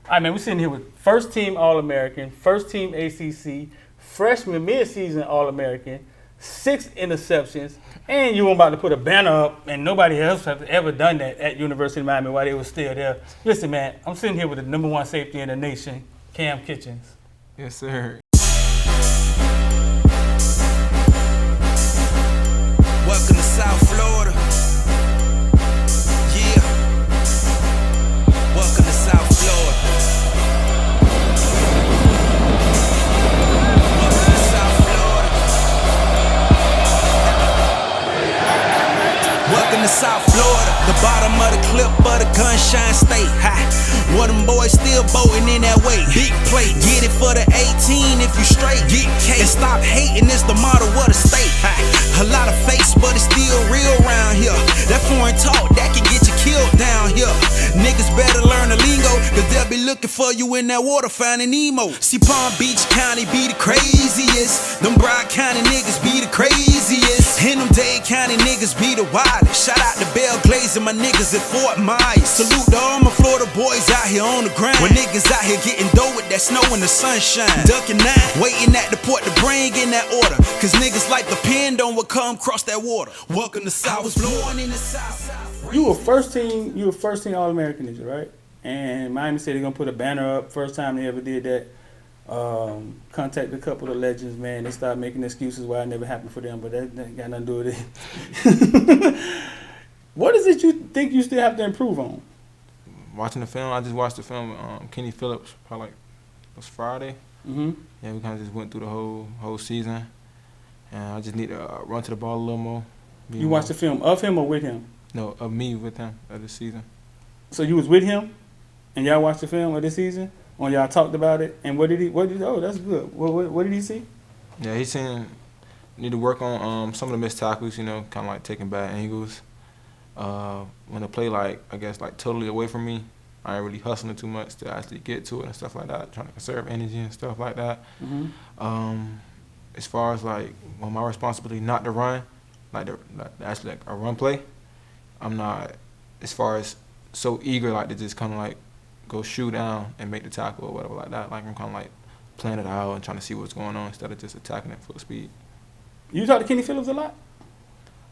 All right, man, we're sitting here with first team All-American, first team ACC, freshman mid-season All-American, 6 interceptions, and you were about to put a banner up, and nobody else has ever done that at University of Miami while they were still there. Listen, man, I'm sitting here with the #1 safety in the nation, Kam Kinchens. Yes, sir. Welcome to South Florida. Yeah. Welcome to South Florida. Welcome to South Florida. Welcome to South Florida. The bottom of the clip of the Gunshine State. Ha. One of them boys still boating in that way. Big plate. Get it for the 18 if you straight. Get cake. And stop hating, it's the motto of the state. Ha. A lot of fakes, but it's still real around here. That foreign talk, that can get you killed down here. Niggas better learn the lingo, cause they'll be looking for you in that water finding Nemo. See, Palm Beach County be the craziest. Them Broward County niggas be the craziest. And them Dade County niggas be the wildest. Shout out to Belle Glaze and my niggas at Fort Myers. Salute to all my Florida boys out here on the grind. When niggas out here getting dough with that snow and the sunshine. Ducking 9, waiting at the port to bring in that order. Cause niggas like depend on what come across that water. Welcome to South. I was born in the South. You were first team All-American, did you, right? And Miami said they're gonna put a banner up. First time they ever did that. Contact a couple of legends, man. They started making excuses why it never happened for them, but that got nothing to do with it. What is it you think you still have to improve on? Watching the film, I just watched the film with Kenny Phillips, probably like, it was Friday. Mm-hmm. Yeah, we kind of just went through the whole season. And I just need to run to the ball a little more. You watched the film of him or with him? No, of me with him of this season. So you was with him, and y'all watched the film of this season, or y'all talked about it, and what did he? Oh, that's good. What did he see? Yeah, he's saying need to work on some of the missed tackles. You know, kind of like taking bad angles. When the play totally away from me, I ain't really hustling too much to actually get to it and stuff like that. Trying to conserve energy and stuff like that. Mm-hmm. As far as like my responsibility not to run, actually a run play, I'm not as far as so eager like to just kind of like go shoot down and make the tackle or whatever like that. Like I'm kind of like planning it out and trying to see what's going on instead of just attacking at full speed. You talk to Kenny Phillips a lot?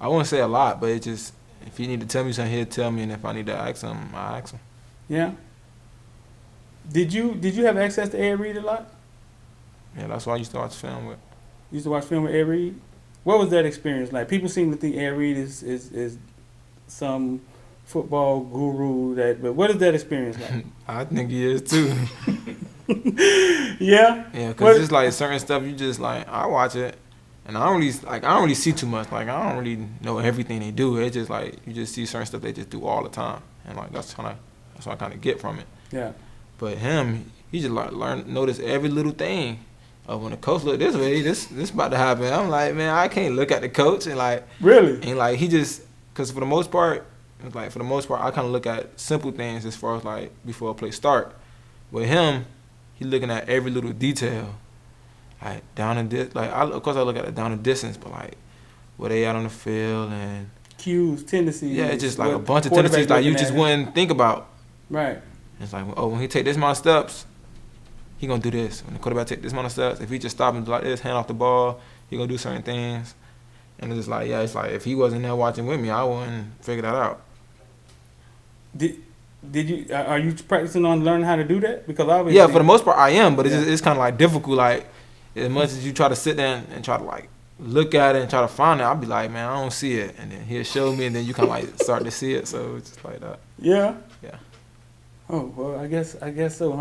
I wouldn't say a lot, but it just if he need to tell me something, he'll tell me, and if I need to ask him, I ask him. Yeah. Did you have access to Ed Reed a lot? Yeah, that's why I used to watch film with. You used to watch film with Ed Reed? What was that experience like? People seem to think Ed Reed is some football guru, but what is that experience like? I think he is too. Yeah? Yeah, because it's like certain stuff you just like, I watch it, and I don't really see too much. Like, I don't really know everything they do. It's just like, you just see certain stuff they just do all the time. And like, that's what I kind of get from it. Yeah. But him, he just like notice every little thing. When the coach look this way, this about to happen. I'm like, man, I can't look at the coach and like. Really? And like he just, cause for the most part, I kind of look at simple things as far as like before a play start. With him, he looking at every little detail, like down and of course I look at it down and distance, but like where they out on the field and cues, tendencies. Yeah, it's just like a bunch of tendencies like you just wouldn't think about. Right. It's like, oh, when he take this amount of steps, he gonna do this. When the quarterback take this amount of steps, if he just stop and like this, hand off the ball, he gonna do certain things. And it's like, yeah, it's like if he wasn't there watching with me, I wouldn't figure that out. Did you? Are you practicing on learning how to do that? Because obviously, yeah, for the most part, I am. But it's kind of like difficult. Like as much as you try to sit there and try to like look at it and try to find it, I'll be like, man, I don't see it, and then he'll show me, and then you kind of like start to see it. So it's just like that. Yeah. Yeah. Oh well, I guess so.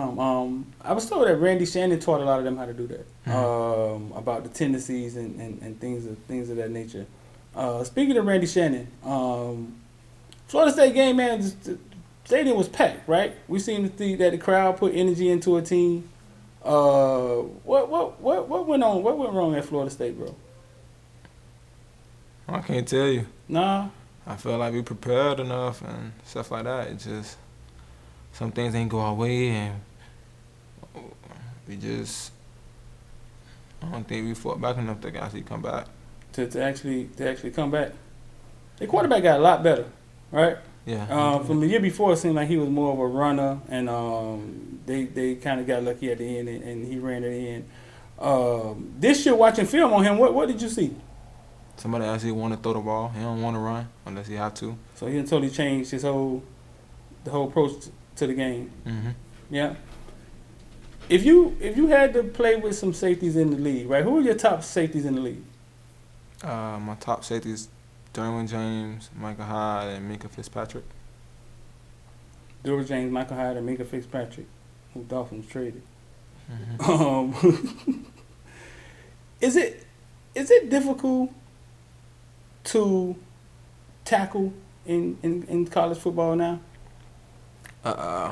I was told that Randy Shannon taught a lot of them how to do that. Mm-hmm. About the tendencies and things of that nature. Speaking of Randy Shannon, Florida State game, man, the stadium was packed, right? We seem to see that the crowd put energy into a team. What went on? What went wrong at Florida State, bro? I can't tell you. Nah. I feel like we prepared enough and stuff like that. It just some things ain't go our way, and we just I don't think we fought back enough to actually come back. To actually come back. The quarterback got a lot better, right? Yeah. From the year before, it seemed like he was more of a runner, and they kind of got lucky at the end, and he ran it in. This year, watching film on him, what did you see? Somebody actually want to throw the ball. He don't want to run unless he have to. So he totally changed the whole approach to the game. Mm-hmm. Yeah. If you had to play with some safeties in the league, right? Who are your top safeties in the league? My top safeties, Derwin James, Michael Hyde, and Minka Fitzpatrick. Derwin James, Michael Hyde, and Minka Fitzpatrick, who Dolphins traded. Mm-hmm. Is it difficult to tackle in college football now?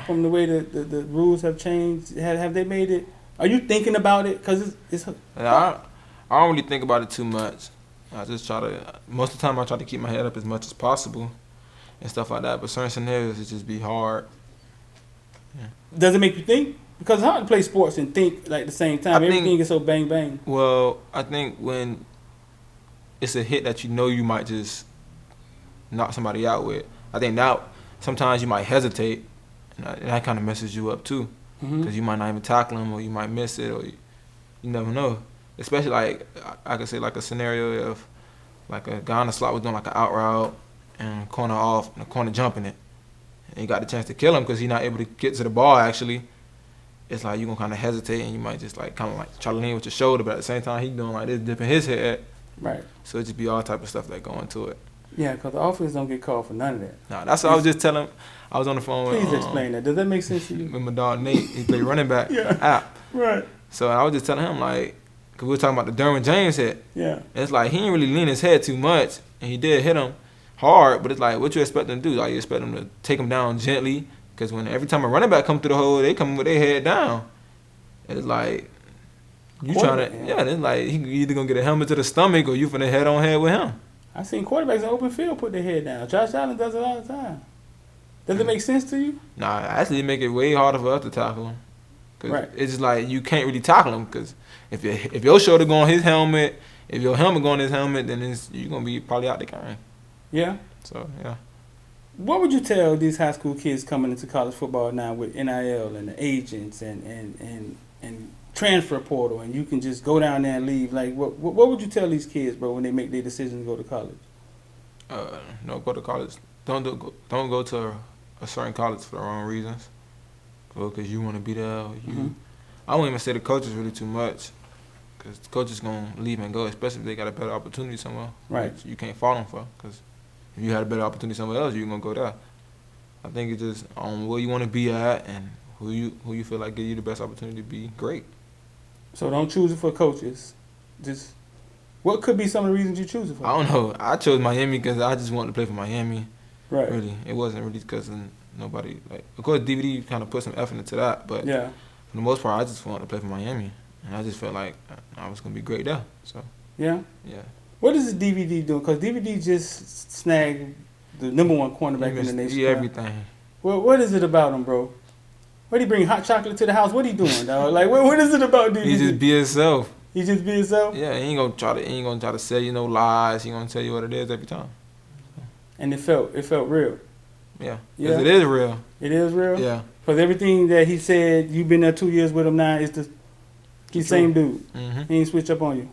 From the way the rules have changed, have they made it? Are you thinking about it? Because it's I don't really think about it too much. I just most of the time I try to keep my head up as much as possible and stuff like that. But certain scenarios, it just be hard. Yeah. Does it make you think? Because it's hard to play sports and think like at the same time. Everything is so bang bang. Well, I think when it's a hit that you might just knock somebody out with, I think now sometimes you might hesitate, and that kind of messes you up too. Because you might not even tackle them, or you might miss it, or you never know. Especially like I could say like a scenario of like a guy on the slot was doing like an out route and corner off and the corner jumping it, and you got the chance to kill him because he's not able to get to the ball actually. It's like you're gonna kind of hesitate and you might just like kind of like try to lean with your shoulder, but at the same time he's doing like this, dipping his head. Right. So it just be all type of stuff that go into it. Yeah, because the offense don't get called for none of that. Nah, that's what I was just telling. I was on the phone with. Please explain that. Does that make sense to you? With my dog Nate, he played running back Yeah. app. Right. So I was just telling him like, cause we were talking about the Derwin James hit. Yeah. And it's like he didn't really lean his head too much, and he did hit him hard. But it's like, what you expect him to do? Like you expect him to take him down gently, because when every time a running back come through the hole, they come with their head down. And it's like you trying to, yeah. It's like he either gonna get a helmet to the stomach or you finna head on head with him. I seen quarterbacks in open field put their head down. Josh Allen does it all the time. Does it make sense to you? Nah, actually it make it way harder for us to tackle him. Cause right. It's just like you can't really tackle him because if your shoulder go on his helmet, if your helmet go on his helmet, then you're gonna be probably out the game. Yeah. So yeah. What would you tell these high school kids coming into college football now with NIL and the agents and transfer portal, and you can just go down there and leave? Like, what would you tell these kids, bro, when they make their decision to go to college? No, go to college. Don't go to a certain college for the wrong reasons. Go because you want to be there. I won't even say the coaches really too much, because the coaches gonna leave and go, especially if they got a better opportunity somewhere. Right. Which you can't fault them for, because if you had a better opportunity somewhere else, you're gonna go there. I think it's just on where you want to be at and who you feel like give you the best opportunity to be great. So don't choose it for coaches. Just what could be some of the reasons you choose it for? I don't know. I chose Miami because I just wanted to play for Miami. Right. Really, it wasn't really because of nobody. Like, of course, DVD kind of put some effort into that, but yeah, for the most part, I just wanted to play for Miami, and I just felt like I was gonna be great there. So yeah. What is the DVD doing? Because DVD just snagged the #1 cornerback in the nation. Yeah, everything. Well, what is it about him, bro? What he bring hot chocolate to the house? What he doing, dog? Like, what is it about DVD? He just be himself. He just be himself. Yeah, he ain't gonna try to sell you no lies. He gonna tell you what it is every time. And it felt real. Yeah. Because it is real. It is real. Yeah. Because everything that he said, you've been there 2 years with him now. He's the same dude. Mm-hmm. He ain't switch up on you.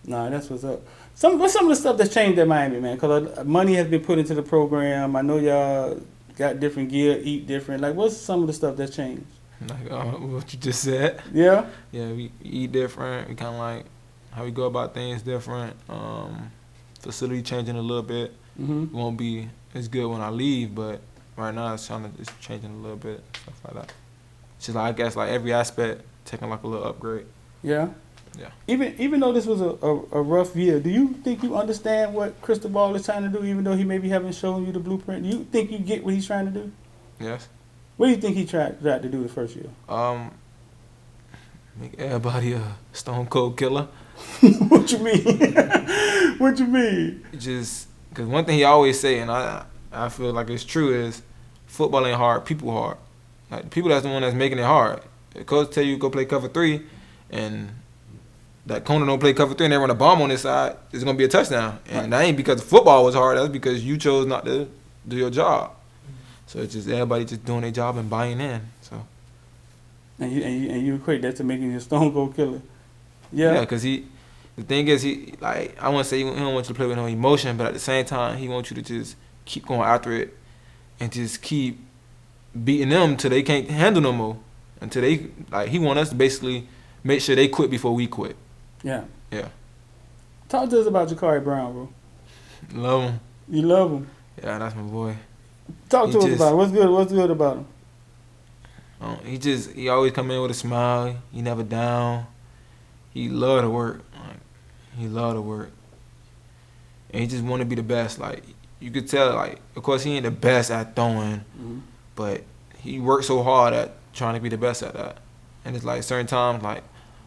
Nah, that's what's up. What's some of the stuff that's changed at Miami, man? Because money has been put into the program. I know y'all got different gear, eat different. Like, what's some of the stuff that's changed? Like what you just said. Yeah. Yeah, we eat different. We kind of like how we go about things different. Facility changing a little bit. Mm-hmm. It won't be as good when I leave, but right now it's changing a little bit, stuff like that. It's just like, I guess like every aspect taking like a little upgrade. Yeah. Yeah. Even though this was a rough year, do you think you understand what Cristobal is trying to do, even though he maybe haven't shown you the blueprint? Do you think you get what he's trying to do? Yes. What do you think he tried to do the first year? Make everybody a stone cold killer. What you mean? What you mean? Just because one thing he always say, and I feel like it's true, is football ain't hard, people hard. Like people that's the one that's making it hard. The coach tell you go play cover 3, and that corner don't play cover 3 and they run a bomb on this side, it's gonna be a touchdown. And that ain't because football was hard. That's because you chose not to do your job. So it's just everybody just doing their job and buying in. So. And you equate that to making you a Stone Cold Killer. Yeah. Yeah, because the thing is, I want to say he don't want you to play with no emotion, but at the same time, he wants you to just keep going after it and just keep beating them till they can't handle no more. Until they, he want us to basically make sure they quit before we quit. Yeah. Yeah. Talk to us about Ja'Carri Brown, bro. Love him. You love him? Yeah, that's my boy. Talk to us about it. What's good about him? He always come in with a smile. He never down. He love to work. He love to work. And he just want to be the best. You could tell, of course, he ain't the best at throwing, but he works so hard at trying to be the best at that. And it's certain times,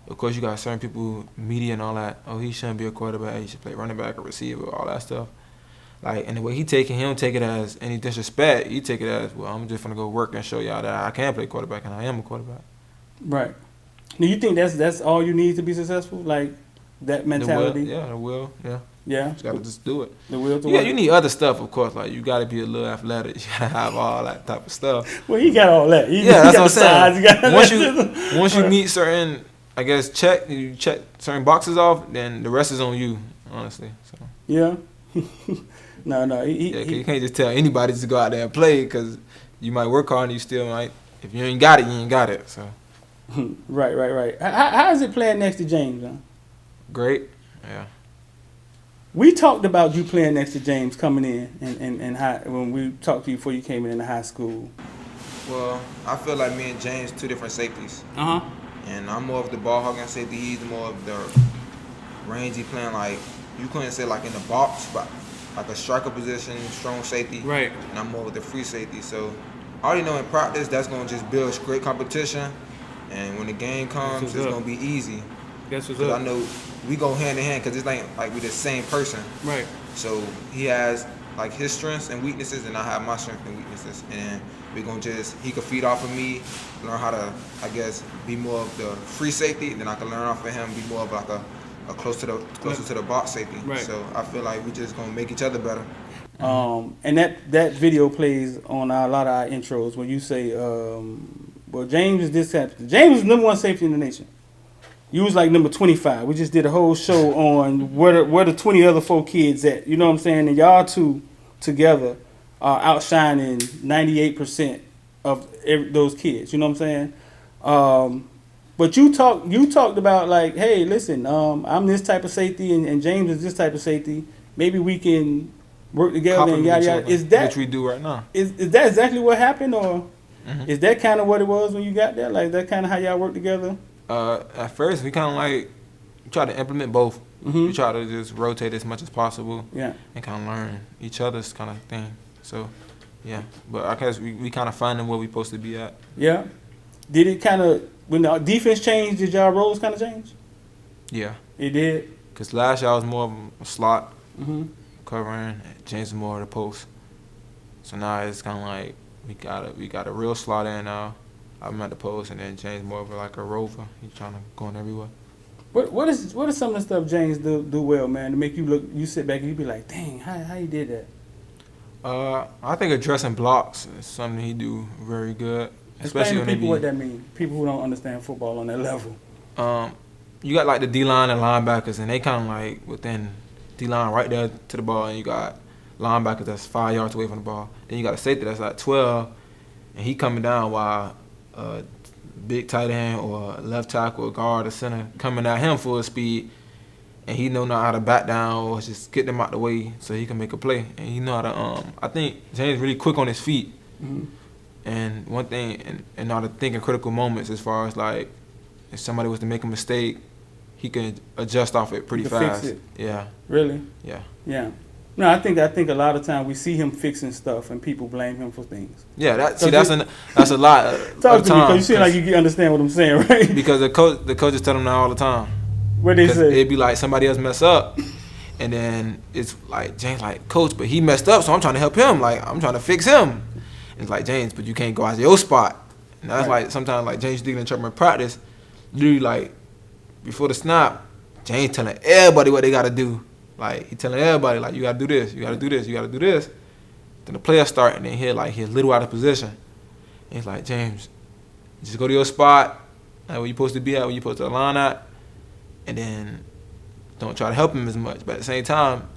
of course, you got certain people, media and all that, oh, he shouldn't be a quarterback. He should play running back or receiver, all that stuff. And the way he don't take it as any disrespect. He take it as, well, I'm just going to go work and show y'all that I can play quarterback and I am a quarterback. Right. Do you think that's all you need to be successful? That mentality? The will. Yeah. You got to just do it. The will to Yeah, work. you need other stuff, of course. You got to be a little athletic. You got to have all that type of stuff. Well, he got all that. That's what I'm saying. Once you meet certain, I guess, you check certain boxes off, then the rest is on you, honestly. So. Yeah. No. You can't just tell anybody to go out there and play because you might work hard and you still might. If you ain't got it, you ain't got it. So. Right. How is it playing next to James, huh? Great. Yeah. We talked about you playing next to James coming in and when we talked to you before you came in the high school. Well, I feel like me and James two different safeties. And I'm more of the ball hogging safety. He's more of the rangy playing you couldn't say in the box, but a striker position, strong safety. Right. And I'm more with the free safety. So I already know in practice that's gonna just build great competition. And when the game comes, it's gonna be easy. That's what's up. up. I know we go hand in hand because it's like we the same person. Right. So he has his strengths and weaknesses, and I have my strengths and weaknesses, and we gonna he could feed off of me, learn how to, I guess, be more of the free safety, and then I can learn off of him, be more of a closer to the box safety. Right. So I feel like we just gonna make each other better. And that video plays on a lot of our intros where you say, well, James is this type. James is #1 safety in the nation. You was number 25. We just did a whole show on where the 20 other 4 kids at. You know what I'm saying? And y'all two together are outshining 98% of those kids. You know what I'm saying? But you talked about hey, listen, I'm this type of safety and James is this type of safety. Maybe we can work together and yada yada. Is that which we do right now? Is that exactly what happened, or is that kind of what it was when you got there? That kind of how y'all work together? At first, we kind of try to implement both. We try to just rotate as much as possible. Yeah. And kind of learn each other's kind of thing. So, yeah. But I guess we kind of finding where we supposed to be at. Yeah. Did it kind of, when the defense changed, did y'all roles kind of change? Yeah. It did? Because last year I was more of a slot covering. James was more of the post. So now it's kind of we got a real slot in now. I'm at the post, and then James more of a rover. He's trying to go in everywhere. What is some of the stuff James do well, man, to make you look? You sit back and you be like, dang, how you did that? I think addressing blocks is something he do very good. Especially Explain to people what that means. People who don't understand football on that level. You got the D-line and linebackers, and they kind of within D-line right there to the ball, and you got linebackers that's 5 yards away from the ball. Then you got a safety that's 12, and he coming down while big tight end or left tackle or guard or center coming at him full speed, and he know how to back down or just get them out the way so he can make a play. And he know how to I think James really quick on his feet. And one thing, and how to think in critical moments as far as if somebody was to make a mistake, he can adjust off it pretty fast. Fix it. Yeah. Really? Yeah. Yeah. No, I think a lot of times we see him fixing stuff and people blame him for things. Yeah, that's a lot. Talk to me, because you seem like you understand what I'm saying, right? Because the coaches tell him that all the time. What they say? It'd be somebody else mess up, and then it's James coach, but he messed up, so I'm trying to help him. I'm trying to fix him. And it's James, but you can't go out your spot. And that's right. Sometimes James digging in trouble in practice, literally before the snap, James telling everybody what they got to do. He telling everybody, you got to do this, you got to do this, you got to do this. Then the player start, and then he's a little out of position. And he's like, James, just go to your spot, like where you supposed to be at, where you supposed to line at, and then don't try to help him as much. But at the same time,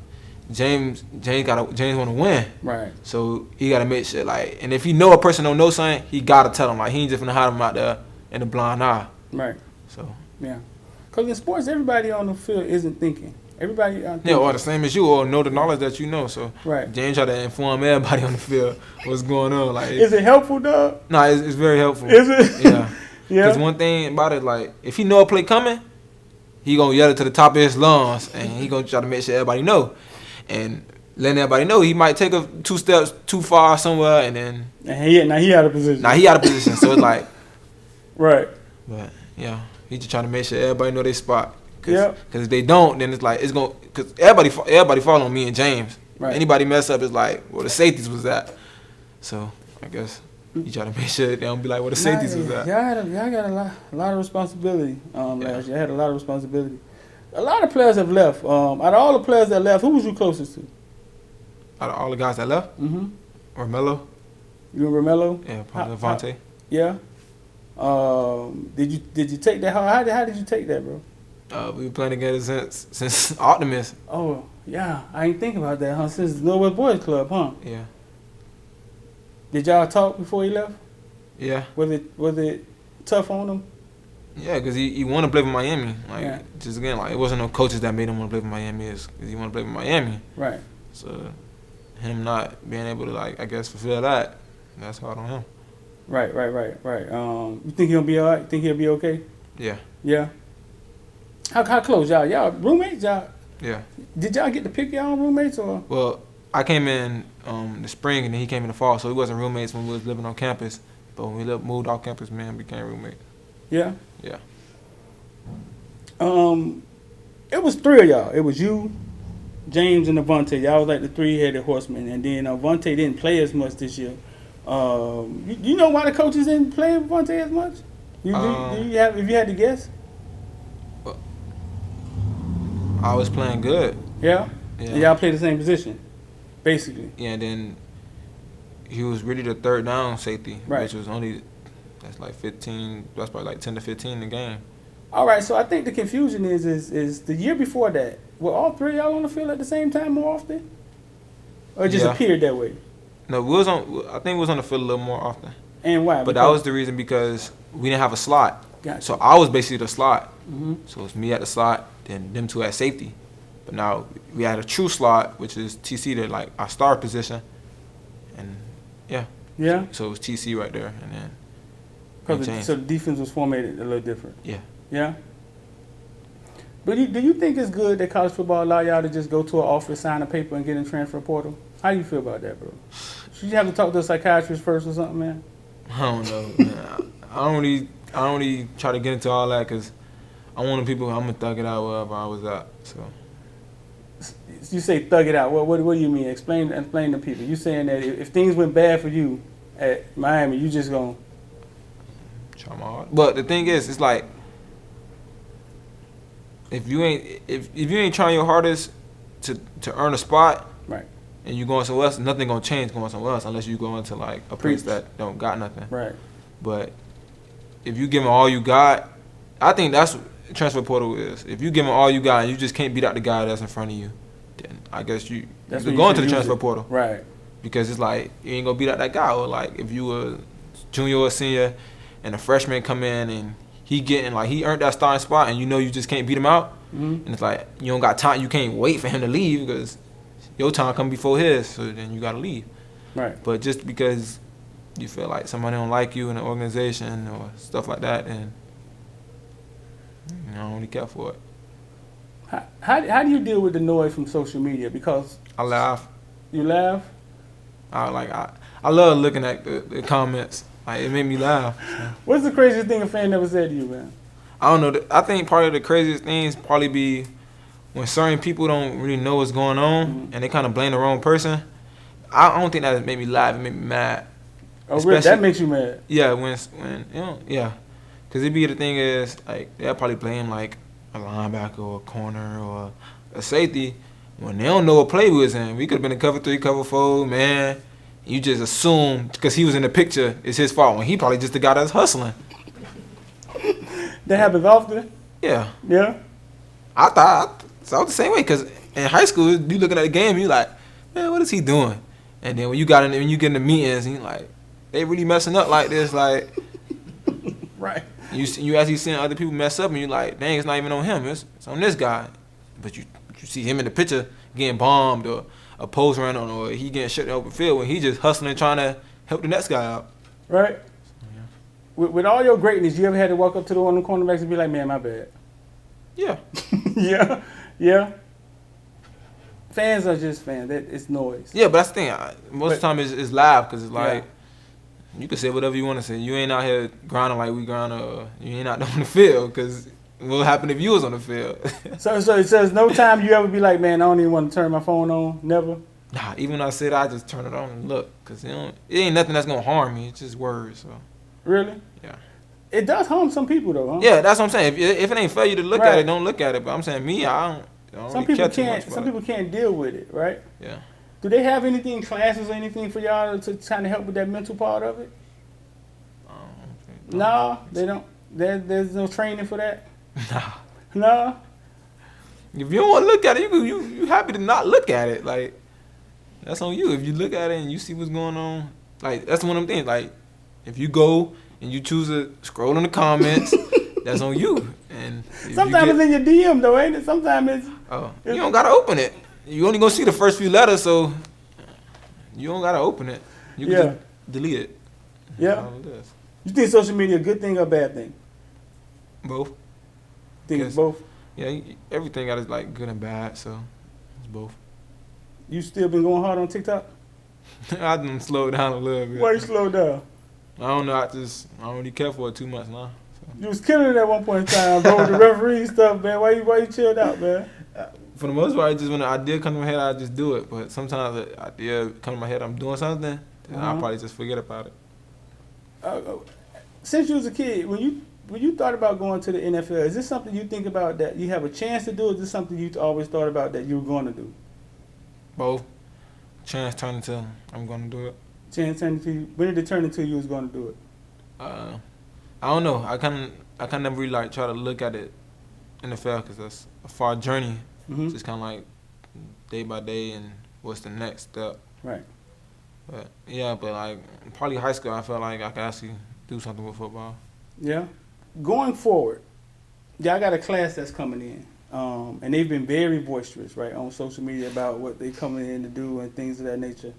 James want to win. Right. So he got to make sure, and if he know a person don't know something, he got to tell him. He ain't just gonna hide him out there in the blind eye. Right. So. Yeah. Because in sports, everybody on the field isn't thinking. Everybody or the same as you, or know the knowledge that you know. So right. James try to inform everybody on the field what's going on. Is it helpful, dog? No, it's very helpful. Is it? Yeah. Yeah. Because one thing about it, if he know a play coming, he gonna yell it to the top of his lungs, and he gonna try to make sure everybody know, and letting everybody know he might take 2 steps too far somewhere, and then now he out of position. So it's right. But yeah, he just trying to make sure everybody know their spot. Yeah. Because if they don't, then it's gonna. Because everybody fall on me and James. Right. Anybody mess up is where the safeties was at. So I guess you try to make sure they don't be where the safeties was at. Y'all got a lot of responsibility last year. I had a lot of responsibility. A lot of players have left. Out of all the players that left, who was you closest to? Out of all the guys that left? Mm-hmm. Romello. You and Romello? Yeah, probably Vontae. Yeah. Did you take that? How did you take that, bro? We were playing together since Optimus. Oh, yeah. I ain't think about that, huh? Since the Northwest Boys Club, huh? Yeah. Did y'all talk before he left? Yeah. Was it tough on him? Yeah, because he wanted to play for Miami. Yeah. Just again, it wasn't no coaches that made him want to play for Miami. It's because he wanted to play for Miami. Right. So him not being able to, I guess, fulfill that, that's hard on him. Right. You think he'll be all right? You think he'll be okay? Yeah. Yeah. How close y'all roommates? Y'all? Yeah. Did y'all get to pick y'all roommates or? Well, I came in the spring and then he came in the fall, so we wasn't roommates when we was living on campus. But when we moved off campus, man, we became roommates. Yeah. Yeah. It was 3 of y'all. It was you, James, and Avante. Y'all was like the 3-headed horsemen, and then Avante didn't play as much this year. You know why the coaches didn't play Avante as much? If you had to guess? I was playing good. Yeah? Yeah. And y'all played the same position, basically. Yeah, and then he was really the third down safety, right. Which was that's 15, that's probably 10 to 15 in the game. All right, so I think the confusion is the year before that, were all 3 of y'all on the field at the same time more often? Or it just appeared that way? No, I think we was on the field a little more often. And why? But that was the reason because we didn't have a slot. Gotcha. So I was basically the slot. Mm-hmm. So it's me at the slot, then them 2 at safety. But now we had a true slot, which is TC, to our star position. And yeah. Yeah. So it was TC right there, and then. So the defense was formatted a little different. Yeah. Yeah. But do you think it's good that college football allow y'all to just go to an office, sign a paper, and get in transfer portal? How do you feel about that, bro? Should you have to talk to a psychiatrist first or something, man? I don't know, man. I don't really try to get into all that because I'm one of the people, I'm going to thug it out wherever I was at. So. You say thug it out. What do you mean? Explain to people. You saying that if things went bad for you at Miami, you just going to try my hard. But the thing is, it's if you ain't trying your hardest to earn a spot, right, and you going somewhere else, nothing gonna change going somewhere else unless you go into a place that don't got nothing. Right. But if you give them all you got, I think that's what transfer portal is. If you give them all you got and you just can't beat out the guy that's in front of you, then I guess you're going to the transfer portal. Right. Because it's you ain't gonna beat out that guy. Or if you were junior or senior and a freshman come in and he earned that starting spot and you just can't beat him out, mm-hmm. and it's you don't got time, you can't wait for him to leave because your time come before his, so then you gotta leave. Right. But just because you feel like somebody don't like you in an organization or stuff like that, then I don't really care for it. How do you deal with the noise from social media? Because I laugh. You laugh? I love looking at the comments. It made me laugh. So. What's the craziest thing a fan ever said to you, man? I don't know. I think part of the craziest things probably be when certain people don't really know what's going on, mm-hmm. and they kind of blame the wrong person. I don't think that made me laugh. It made me mad. Oh, really? That makes you mad? Yeah, when yeah. Because the thing is, they'll probably blame, a linebacker or a corner or a safety when they don't know what play we was in. We could have been a cover 3, cover 4, man. You just assume because he was in the picture, it's his fault when he probably just the guy that's hustling. That happens often. Yeah. Yeah. I thought I was the same way because in high school, you looking at the game, you like, man, what is he doing? And then when you get in the meetings, and you like, they really messing up like this, like, right. You actually seeing other people mess up, and you like, dang, it's not even on him, it's on this guy. But you see him in the picture getting bombed or a post run on, or he getting shut in the open field when he just hustling trying to help the next guy out. Right. Yeah. With all your greatness, you ever had to walk up to the one of the cornerbacks and be like, man, my bad? Yeah. Yeah. Yeah. Fans are just fans. It's noise. Yeah, but that's the thing. Most of the time it's live because it's like, you can say whatever you want to say. You ain't out here grinding like we grind, or you ain't out there on the field because what would happen if you was on the field? So it says no time you ever be like, man, I don't even want to turn my phone on. Never? Nah, even when I said I just turn it on and look because it ain't nothing that's going to harm me. It's just words. So. Really? Yeah. It does harm some people though, huh? Yeah, that's what I'm saying. If it ain't fair you to look at it, don't look at it. But I'm saying me, I don't some really people care can't. too much Some about people can't deal with it, right? Yeah. Do they have anything, classes or anything for y'all to kind of help with that mental part of it? No, they don't. There's no training for that. Nah. No. If you don't want to look at it, you happy to not look at it. Like that's on you. If you look at it and you see what's going on, like that's one of them things. Like if you go and you choose to scroll in the comments, that's on you. And sometimes it's in your DM though, ain't it? Sometimes it's. Oh, you don't gotta open it. You only gonna see the first few letters, so you don't gotta open it. You can just delete it. Yeah. You think social media a good thing or a bad thing? Both. Think it's both? Yeah, everything got its like good and bad, so it's both. You still been going hard on TikTok? I done slowed down a little bit. Why you slowed down? I don't know. I don't really care for it too much now. So. You was killing it at one point in time, bro, with the referee stuff, man. Why you chilled out, man? For the most part, just when an idea comes to my head, I just do it. But sometimes the idea comes to my head, I'm doing something, then I'll probably just forget about it. Since you was a kid, when you thought about going to the NFL, is this something you think about that you have a chance to do, or is this something you always thought about that you were going to do? Both. Chance turned into I'm going to do it. Chance turned into when did it turn into you was going to do it? I don't know. I kind of never really like try to look at it NFL because that's a far journey. Mm-hmm. Just kind of like day by day and what's the next step. Right. But yeah, but like probably high school, I felt like I could actually do something with football. Yeah. Going forward, y'all got a class that's coming in, and they've been very boisterous, right, on social media about what they coming in to do and things of that nature.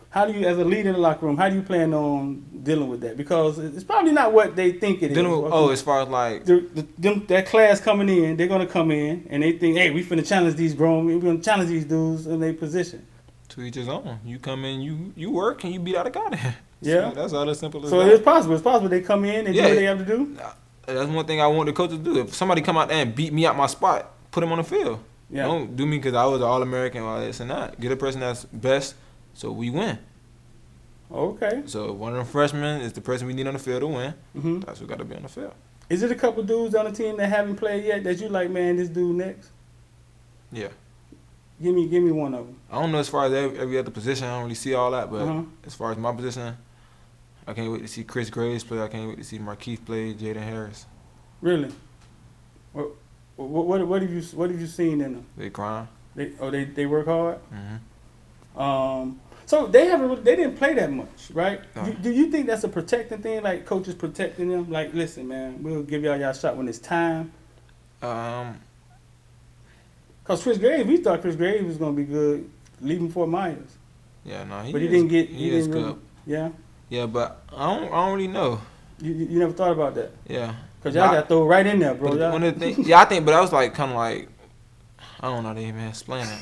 How do you, as a leader in the locker room, how do you plan on dealing with that? Because it's probably not what they think it is. As far as like that class coming in, they're gonna come in and they think, hey, we finna challenge these we're gonna challenge these dudes in their position. To each his own. You come in, you work, and you beat out a guy there. Yeah, so that's all as simple as that. So it's possible. It's possible they come in and do what they have to do. That's one thing I want the coach to do. If somebody come out there and beat me out my spot, put him on the field. Yeah. Don't do me because I was an All-American or this and that. Get a person that's best so we win. Okay. So if one of them freshmen is the person we need on the field to win, that's who got to be on the field. Is it a couple dudes on the team that haven't played yet that you like, man, this dude next? Yeah. Give me one of them. I don't know as far as every other position. I don't really see all that, but as far as my position, I can't wait to see Chris Graves play. I can't wait to see Markeith play. Jaden Harris. Really? What have you seen in them? They grind. They work hard. Mm-hmm. So they didn't play that much, right? No. Do you think that's a protecting thing? Like coaches protecting them? Like, listen, man, we'll give y'all shot when it's time. Cause Chris Graves, we thought Chris Graves was gonna be good leaving Fort Myers. Yeah, no, but he didn't get. He is good. Yeah. Yeah, but I don't really know. You never thought about that? Yeah. Cause y'all got thrown right in there, bro. One of the things, I think, but I was like kind of like, I don't know how to even explain it.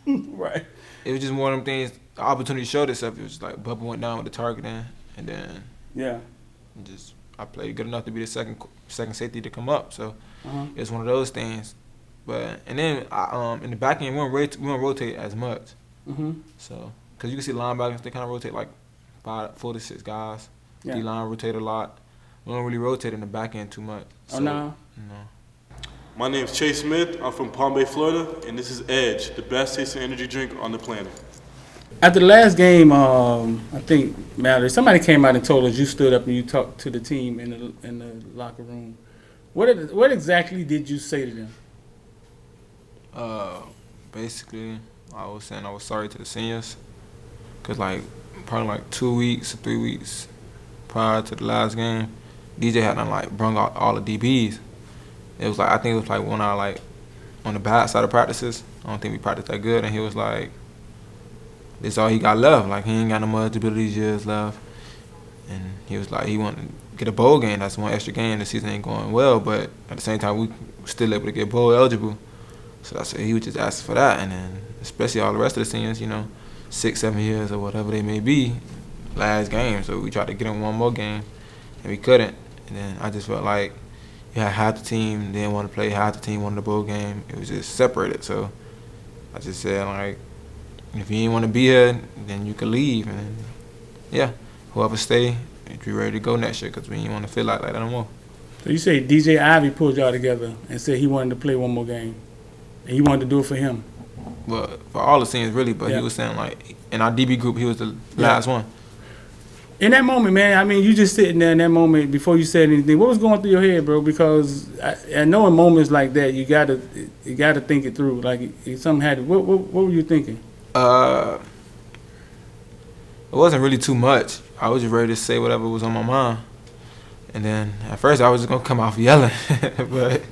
Right. It was just one of them things. The opportunity showed itself. It was just like Bubba went down with the targeting, and then I played good enough to be the second safety to come up. So it's one of those things. But and then in the back end, we don't rotate as much. So because you can see linebackers, they kind of rotate like 4 to 6 guys. Yeah. D-line rotate a lot. We don't really rotate in the back end too much. So, no. My name's Chase Smith. I'm from Palm Bay, Florida, and this is Edge, the best tasting energy drink on the planet. After the last game, I think Mallory, somebody came out and told us you stood up and you talked to the team in the locker room. What exactly did you say to them? Basically, I was saying I was sorry to the seniors, cause like probably like 2 weeks, 3 weeks prior to the last game, DJ had done like brung out all the DBs. It was like I think it was like one hour like on the bad side of practices. I don't think we practiced that good, and he was like, "This is all he got left. Like he ain't got no more these years left." And he was like, he wanted to get a bowl game. That's one extra game. The season ain't going well, but at the same time, we still able to get bowl eligible. So that's what he was just asking for that. And then especially all the rest of the seniors, 6, 7 years or whatever they may be, last game. So we tried to get him one more game, and we couldn't. And then I just felt like half the team didn't want to play, half the team wanted the bowl game. It was just separated. So I just said, like, if you ain't want to be here, then you could leave. And then, whoever stay, if you're ready to go next year, because we ain't want to feel like that no more. So you say DJ Ivy pulled y'all together and said he wanted to play one more game, and he wanted to do it for him. Well, for all the seniors, really, but he was saying, like, in our DB group, he was the last one. In that moment, man, I mean, you just sitting there in that moment before you said anything. What was going through your head, bro? Because I know in moments like that, you gotta think it through. Like, if something had to, what were you thinking? It wasn't really too much. I was just ready to say whatever was on my mind. And then at first I was just going to come off yelling. But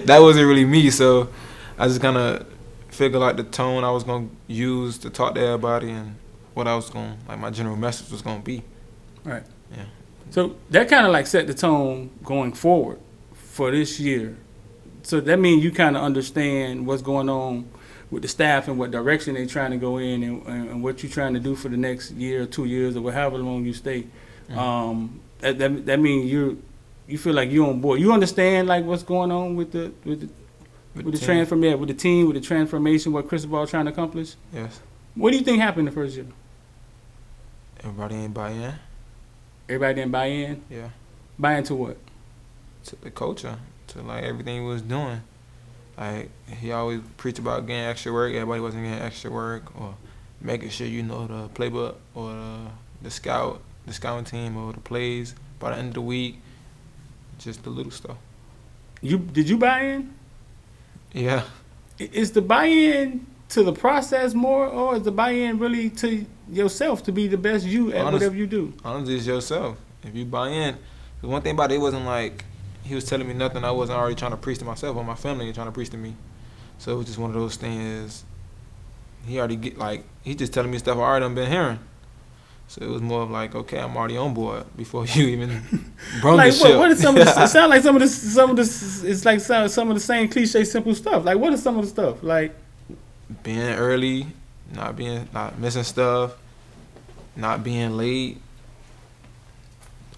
that wasn't really me. So I just kind of figured like the tone I was going to use to talk to everybody and what I was going, like my general message was going to be. Right. Yeah. So that kind of like set the tone going forward for this year. So that means you kind of understand what's going on with the staff and what direction they're trying to go in and what you're trying to do for the next year or 2 years or however long you stay. Mm-hmm. That means you feel like you're on board. You understand like what's going on with the transformation, with the team, with the transformation, what Cristobal trying to accomplish. Yes. What do you think happened the first year? Everybody ain't buy in. Everybody didn't buy in. Yeah. Buy into what? To the culture, to like everything he was doing. Like, he always preached about getting extra work. Everybody wasn't getting extra work or making sure you know the playbook or the scouting team or the plays by the end of the week. Just the little stuff. Did you buy in? Yeah. Is the buy-in to the process more, or is the buy-in really to yourself to be the best you at whatever you do? Honestly, it's yourself. If you buy in, the one thing about it wasn't like he was telling me nothing I wasn't already trying to preach to myself or my family and trying to preach to me. So it was just one of those things. He just telling me stuff I already done been hearing. So it was more of like, okay, I'm already on board before you even brung like the ship. What is some of this? It sounds like some of this. It's like some of the same cliche, simple stuff. Like, what is some of the stuff? Like being early, not missing stuff, not being late,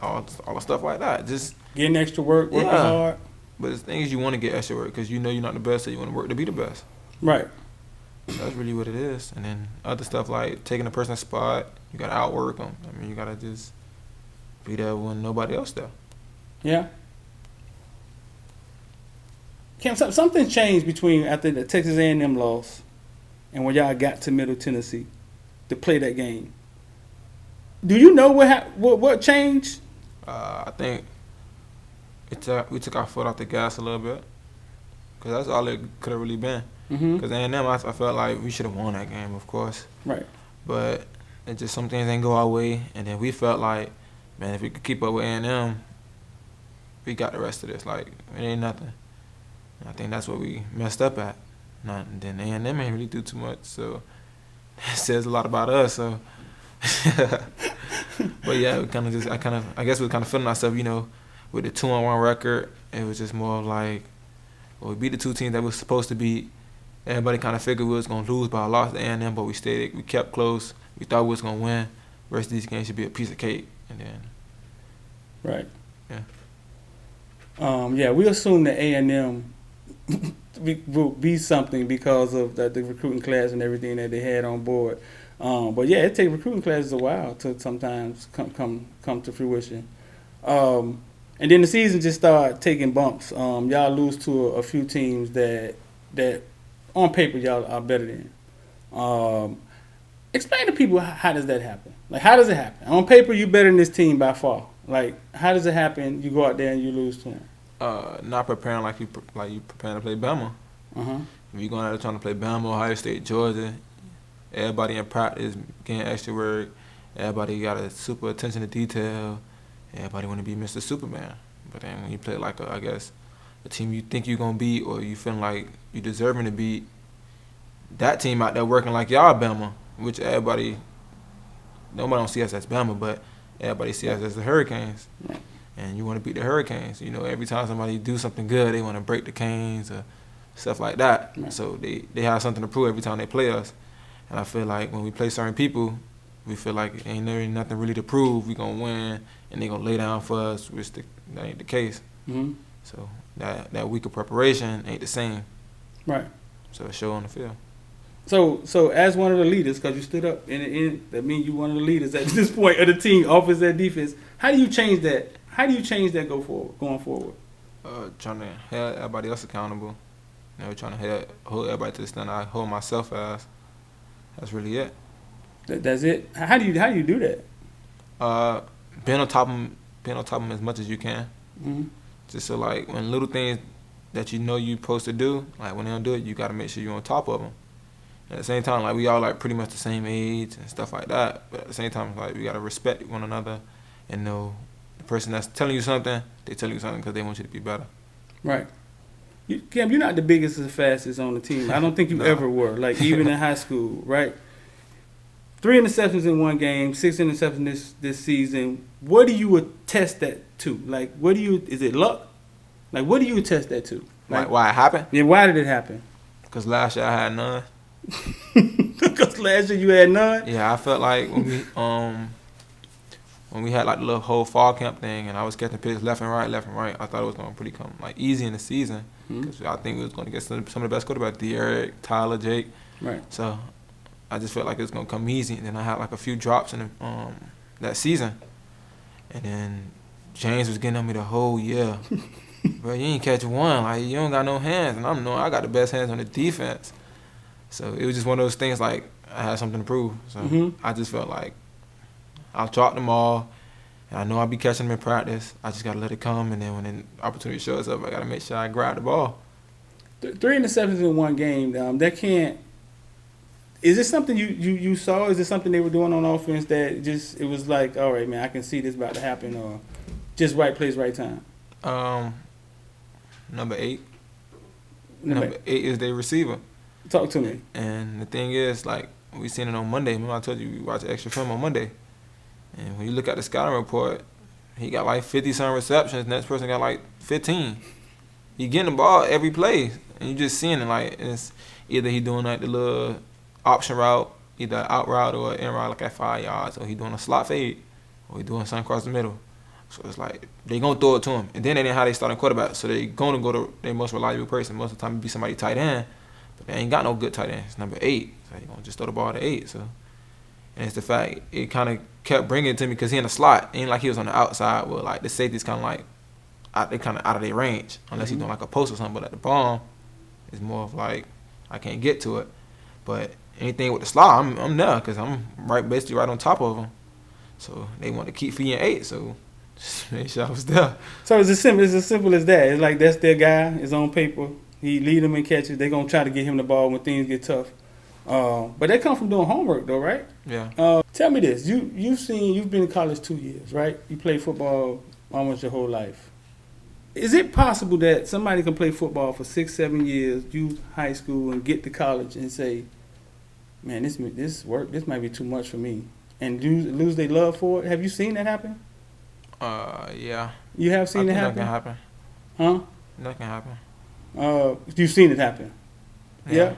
all the stuff like that. Just getting extra work, working hard. But the thing is, you want to get extra work because you know you're not the best, so you want to work to be the best. Right. That's really what it is. And then other stuff like taking a person's spot, you got to outwork them. I mean, you got to just be there when nobody else there. Yeah. Something changed between after the Texas A&M loss and when y'all got to Middle Tennessee to play that game. Do you know what changed? I think we took our foot off the gas a little bit because that's all it could have really been. Because A&M, I felt like we should have won that game, of course. Right. But it just some things didn't go our way, and then we felt like, man, if we could keep up with A&M, we got the rest of this. Like, it ain't nothing. And I think that's what we messed up at. And then A&M ain't really do too much, so it says a lot about us. So, but yeah, I guess we were kind of feeling ourselves, with the 2-1 record. It was just more like, well, we beat the two teams that we were supposed to beat. Everybody kind of figured we was gonna lose by a loss to A&M, but we kept close. We thought we was gonna win. The rest of these games should be a piece of cake, and then. Right. Yeah. We assume that A&M will be something because of the recruiting class and everything that they had on board. But yeah, it takes recruiting classes a while to sometimes come to fruition. And then the season just started taking bumps. Y'all lose to a few teams that on paper y'all are better than. Explain to people how does that happen? Like, how does it happen? On paper, you better than this team by far. Like, how does it happen? You go out there and you lose to them. Not preparing like you preparing to play Bama. Uh-huh. If you're going out there trying to play Bama, Ohio State, Georgia, everybody in practice getting extra work. Everybody got a super attention to detail. Everybody want to be Mr. Superman. But then when you play like a team you think you're gonna beat or you feeling like you deserving to beat, that team out there working like y'all Bama, which nobody don't see us as Bama, but everybody see us as the Hurricanes. Right. And you want to beat the Hurricanes. You know, every time somebody do something good, they want to break the Canes or stuff like that. Right. So they have something to prove every time they play us. And I feel like when we play certain people, we feel like it ain't there nothing really to prove. We gonna win, and they gonna lay down for us, which that ain't the case. Mm-hmm. So that week of preparation ain't the same. Right. So it show on the field. So as one of the leaders, because you stood up that means you one of the leaders at this point of the team, offense and defense. How do you change that? How do you change that going forward? Trying to hold everybody else accountable. Trying to hold everybody to the standard I hold myself as. That's really it. That's it. How do you do that? Being on top of them as much as you can. Mm-hmm. Just so like when little things that you know you're supposed to do, like when they don't do it, you got to make sure you're on top of them. At the same time, like we all like pretty much the same age and stuff like that. But at the same time, like we got to respect one another and know the person that's telling you something, they tell you something because they want you to be better. Right. Cam, you're not the biggest or fastest on the team. I don't think you ever were. Like even in high school, right? 3 interceptions in one game, 6 interceptions this season. What do you attest that to? Like, is it luck? Like, what do you attest that to? Like, why it happened? Yeah, why did it happen? Because last year I had none. Because last year you had none? Yeah, I felt like when we had like the little whole fall camp thing and I was catching pitches left and right, I thought it was going to come like easy in the season because I think we was going to get some of the best quarterbacks, De'Eric, Tyler, Jake. Right. So I just felt like it was going to come easy. And then I had like a few drops in that season. And then James was getting on me the whole year. Bro, you ain't catch one. Like, you don't got no hands. And I got the best hands on the defense. So it was just one of those things like I had something to prove. So I just felt like I'll drop them all. And I know I'll be catching them in practice. I just got to let it come. And then when the opportunity shows up, I got to make sure I grab the ball. 3 interceptions in one game, that can't. Is this something you saw? Is this something they were doing on offense that it was like, all right, man, I can see this about to happen, or just right place, right time? Number 8. Number 8 is their receiver. Talk to me. And the thing is, like, we seen it on Monday. Remember I told you we watched extra film on Monday. And when you look at the scouting report, he got like 50-some receptions. Next person got like 15. He getting the ball every play. And you just seeing it, like, it's either he doing like the little option route, either out route or in route like at 5 yards, or he doing a slot fade, or he doing something across the middle. So it's like they gonna throw it to him, and then they didn't have they starting quarterback, so they gonna go to their most reliable person. Most of the time, it be somebody tight end, but they ain't got no good tight end. It's number 8, so they gonna just throw the ball to 8. So, and it's the fact it kind of kept bringing it to me because he in the slot, it ain't like he was on the outside where like the safety's kind of like they kind of out of their range unless he's doing like a post or something. But at the bomb, it's more of like I can't get to it, but anything with the slot, I'm there because I'm basically right on top of them. So they want to keep feeding 8, so just make sure I was there. So it's as simple as that. It's like that's their guy. It's on paper. He lead them in catches. They're gonna try to get him the ball when things get tough. But they come from doing homework though, right? Yeah. Tell me this: you've been in college 2 years, right? You played football almost your whole life. Is it possible that somebody can play football for 6-7 years, youth, high school, and get to college and say, man, this might be too much for me, and lose their love for it? Have you seen that happen? Yeah. You have seen it happen? That can happen. Huh? That can happen. You've seen it happen? Yeah.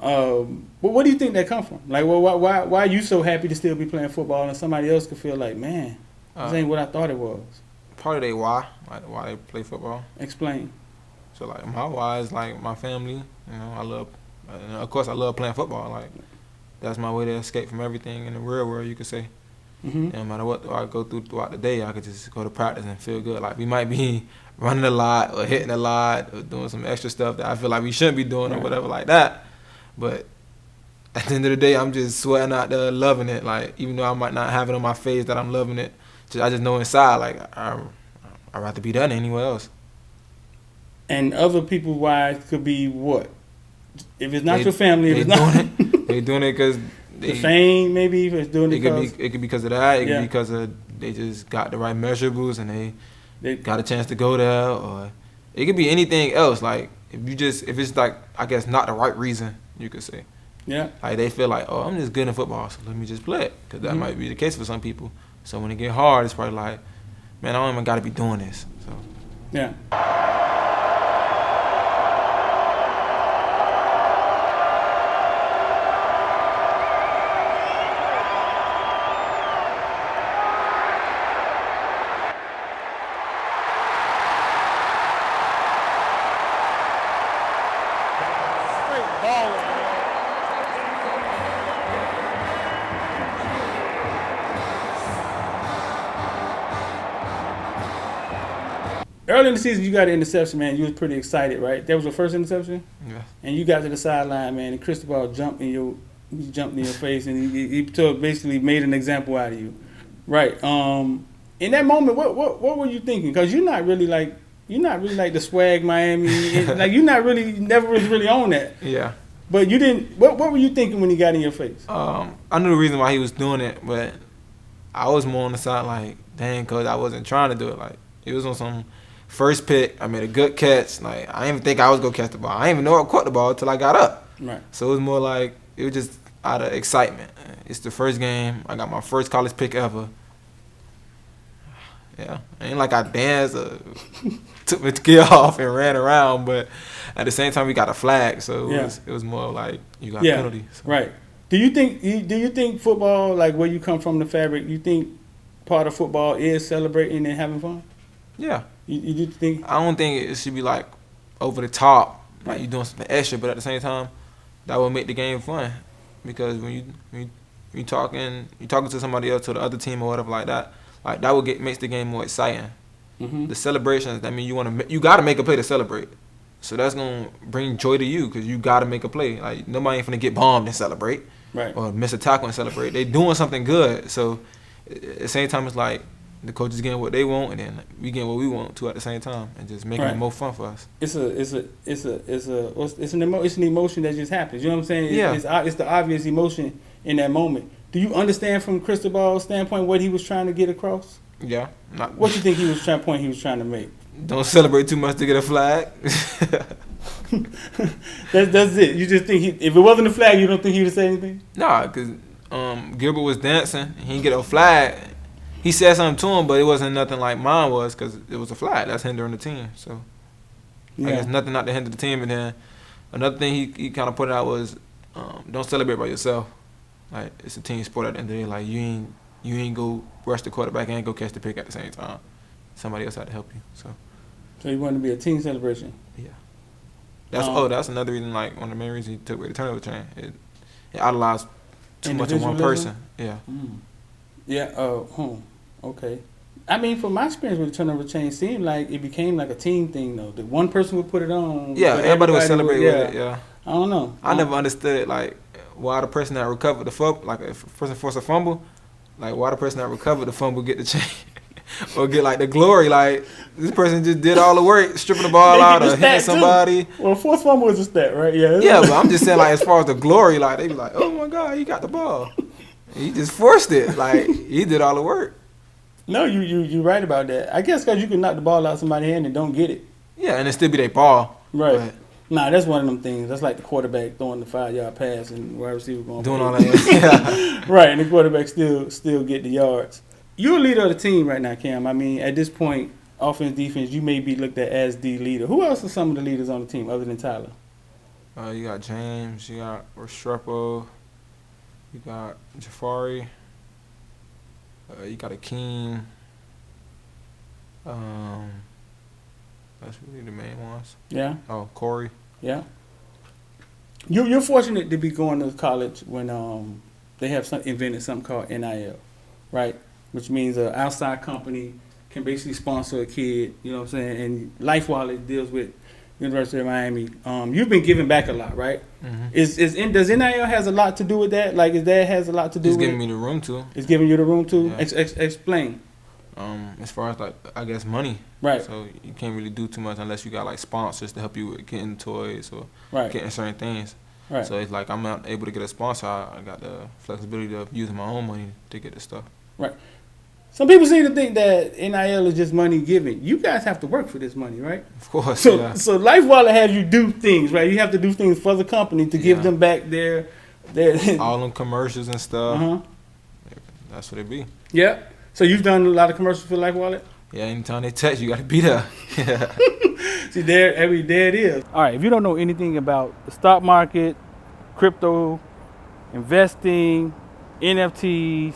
But what do you think that come from? Like, well, why are you so happy to still be playing football and somebody else could feel like, man, this ain't what I thought it was? Part of their why, like why they play football. Explain. So like my why is like my family. You know, of course I love playing football. Like that's my way to escape from everything in the real world, you could say. Mm-hmm. No matter what I go through throughout the day, I could just go to practice and feel good. Like we might be running a lot or hitting a lot or doing some extra stuff that I feel like we shouldn't be doing or whatever like that. But at the end of the day, I'm just sweating out there, loving it. Like, even though I might not have it on my face that I'm loving it, I just know inside, like, I'd rather be done anywhere else. And other people wise could be what? If it's not your family, if it's not they doing it because the fame, maybe if it's doing it because it could be because of that. It could be because of they just got the right measurables and they got a chance to go there, or it could be anything else. Like if it's like, I guess, not the right reason, you could say. Yeah. Like they feel like, oh, I'm just good in football, so let me just play it, because that might be the case for some people. So when it get hard, it's probably like, man, I don't even got to be doing this. So yeah. Early in the season, you got an interception, man. You was pretty excited, right? That was your first interception? yeah. And you got to the sideline, man, and Cristobal jumped in your face, and he basically made an example out of you, right? In that moment, what were you thinking? Because you're not really like the swag Miami, like never was really on that. Yeah. But you didn't. What were you thinking when he got in your face? I knew the reason why he was doing it, but I was more on the side like, dang, cause I wasn't trying to do it. Like, it was on some first pick. I made a good catch. Like, I didn't even think I was gonna catch the ball. I didn't even know I caught the ball until I got up. Right. So it was more like, it was just out of excitement. It's the first game. I got my first college pick ever. Yeah, ain't like I danced or took my gear off and ran around, but at the same time we got a flag, so it was more like you got a penalty. So. Right. Do you think football, like where you come from, the fabric, you think part of football is celebrating and having fun? Yeah. You think? I don't think it should be like over the top, like you doing something extra, but at the same time, that will make the game fun, because when you talking to somebody else, to the other team or whatever like that makes the game more exciting. Mm-hmm. The celebrations, I mean, you got to make a play to celebrate. So that's going to bring joy to you, because you got to make a play. Like, nobody ain't finna get bombed and celebrate. Right. Or miss a tackle and celebrate. They doing something good. So at the same time, it's like the coaches getting what they want, and then we getting what we want too at the same time, and just making it more fun for us. It's an emotion that just happens. You know what I'm saying? It's the obvious emotion in that moment. Do you understand from Cristobal's standpoint what he was trying to get across? Yeah. What do you think he was trying to make? Don't celebrate too much to get a flag. That's it. You just think if it wasn't a flag, you don't think he would say anything? Nah, because Gilbert was dancing. He didn't get a flag. He said something to him, but it wasn't nothing like mine was, because it was a flag. That's hindering the team. So I guess nothing not to hinder the team. And then another thing he kind of put out was, don't celebrate by yourself. Like, it's a team sport at the end of the day. Like, you ain't go rush the quarterback and go catch the pick at the same time. Somebody else had to help you. So you wanted to be a team celebration. Yeah. That's another reason. Like, one of the main reasons he took away the turnover chain. It idolized too much of one person. Yeah. Yeah. Okay. I mean, from my experience with the turnover chain, it seemed like it became like a team thing, though. That one person would put it on. Yeah, everybody would celebrate with it. Yeah. I don't know. I never understood it. Like, why the person that recovered the fumble, like if a person forced a fumble, like why the person that recovered the fumble get the chain or get like the glory? Like, this person just did all the work, stripping the ball out or hitting somebody. Well, forced fumble is a stat, right? Yeah. Yeah, but I'm just saying, like, as far as the glory, like they be like, oh my God, he got the ball. He just forced it. Like, he did all the work. No, you right about that. I guess because you can knock the ball out somebody's hand and don't get it. Yeah, and it still be their ball. Right. But nah, that's one of them things. That's like the quarterback throwing the 5-yard pass and wide receiver going doing all that. Yeah. Right, and the quarterback still get the yards. You're a leader of the team right now, Cam. I mean, at this point, offense, defense, you may be looked at as the leader. Who else are some of the leaders on the team other than Tyler? You got James. You got Restrepo. You got Jafari. You got Akeem. That's really the main ones. Yeah. Oh, Corey. Yeah. You're fortunate to be going to college when they have invented something called NIL, right? Which means an outside company can basically sponsor a kid. You know what I'm saying? And Life Wallet deals with University of Miami. You've been giving back a lot, right? Mm-hmm. Does NIL has a lot to do with that? Like, is that has a lot to do It's with giving me the room to. It's giving you the room to? Yeah. Explain. As far as like, I guess money. Right. So you can't really do too much unless you got like sponsors to help you with getting toys or Right. getting certain things. Right. So it's like I'm not able to get a sponsor. I got the flexibility of using my own money to get the stuff. Right. Some people seem to think that NIL is just money given. You guys have to work for this money, right? Of course. So, yeah. so Life Wallet has you do things, right? You have to do things for the company to give Yeah. them back their All them commercials and stuff. Uh-huh. That's what it be. Yeah. So you've done a lot of commercials for Life Wallet? Yeah, anytime they text, you got to be there. See, there it is. All right, if you don't know anything about the stock market, crypto, investing, NFTs,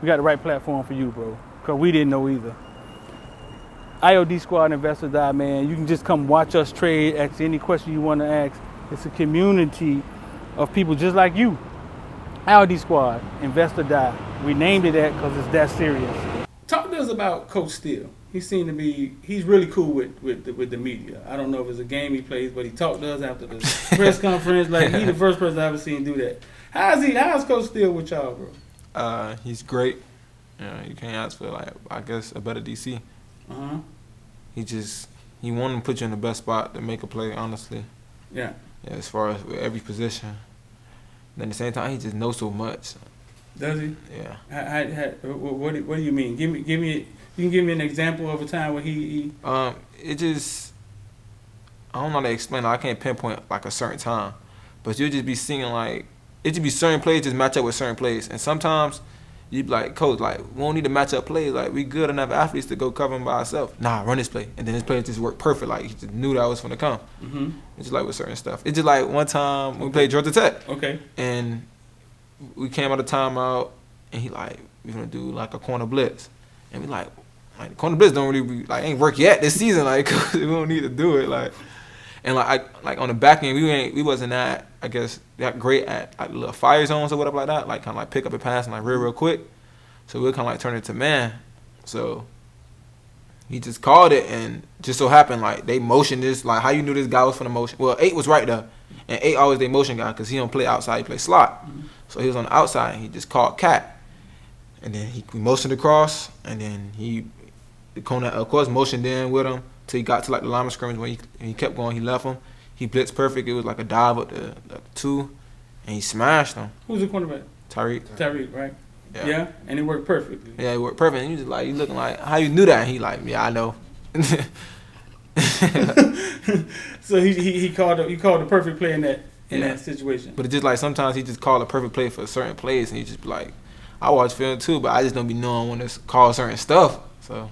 we got the right platform for you, bro, because we didn't know either. IOD Squad Investor Die, man. You can just come watch us trade, ask any question you want to ask. It's a community of people just like you. IOD Squad, Investor Die. We named it that because it's that serious. Talk to us about Coach Steele. He's really cool with the media. I don't know if it's a game he plays, but he talked to us after the press conference. Like, he's the first person I ever seen do that. How's Coach Steele with y'all, bro? He's great. You can't ask for, like, I guess, a better DC. Uh-huh. He wanted to put you in the best spot to make a play, honestly. Yeah. Yeah, as far as with every position. And at the same time, he just knows so much. Does he? Yeah. What do you mean? You can give me an example of a time where he it just, I don't know how to explain it. I can't pinpoint like a certain time, but you'll just be seeing like, it just be certain plays just match up with certain plays, and sometimes you be like, coach, like, we don't need to match up plays, like, we good enough athletes to go cover them by ourselves. Nah, run this play, and then this play just worked perfect, like, he just knew that was gonna come. Mm-hmm. It's just like with certain stuff. It's just like one time we played Georgia Tech, okay, and we came out of timeout, and he like, we gonna do like a corner blitz, and we like the corner blitz don't really be, like, ain't work yet this season, like, we don't need to do it, like, and like on the back end we wasn't that, I guess, that great at like little fire zones or whatever like that, like kind of like pick up and pass and like real quick, so we kind of like turn it to man, so he just called it, and just so happened like they motioned this, like how you knew this guy was from the motion. Well, 8 was right there, and 8 always they motion guy because he don't play outside, he play slot. Mm-hmm. So he was on the outside, and he just called cat, and then we motioned across, and then the corner of course motioned in with him till he got to like the line of scrimmage. When he kept going, he left him. He blitzed perfect. It was like a dive up the 2, and he smashed him. Who's the cornerback? Tyreek, right? Yeah. And it worked perfectly. Yeah, it worked perfect. And you just like, you looking like, how you knew that? And he like, yeah, I know. So he called the perfect play in that situation. But it's just like sometimes he just called a perfect play for certain plays, and he just be like, I watch film too, but I just don't be knowing when to call certain stuff. So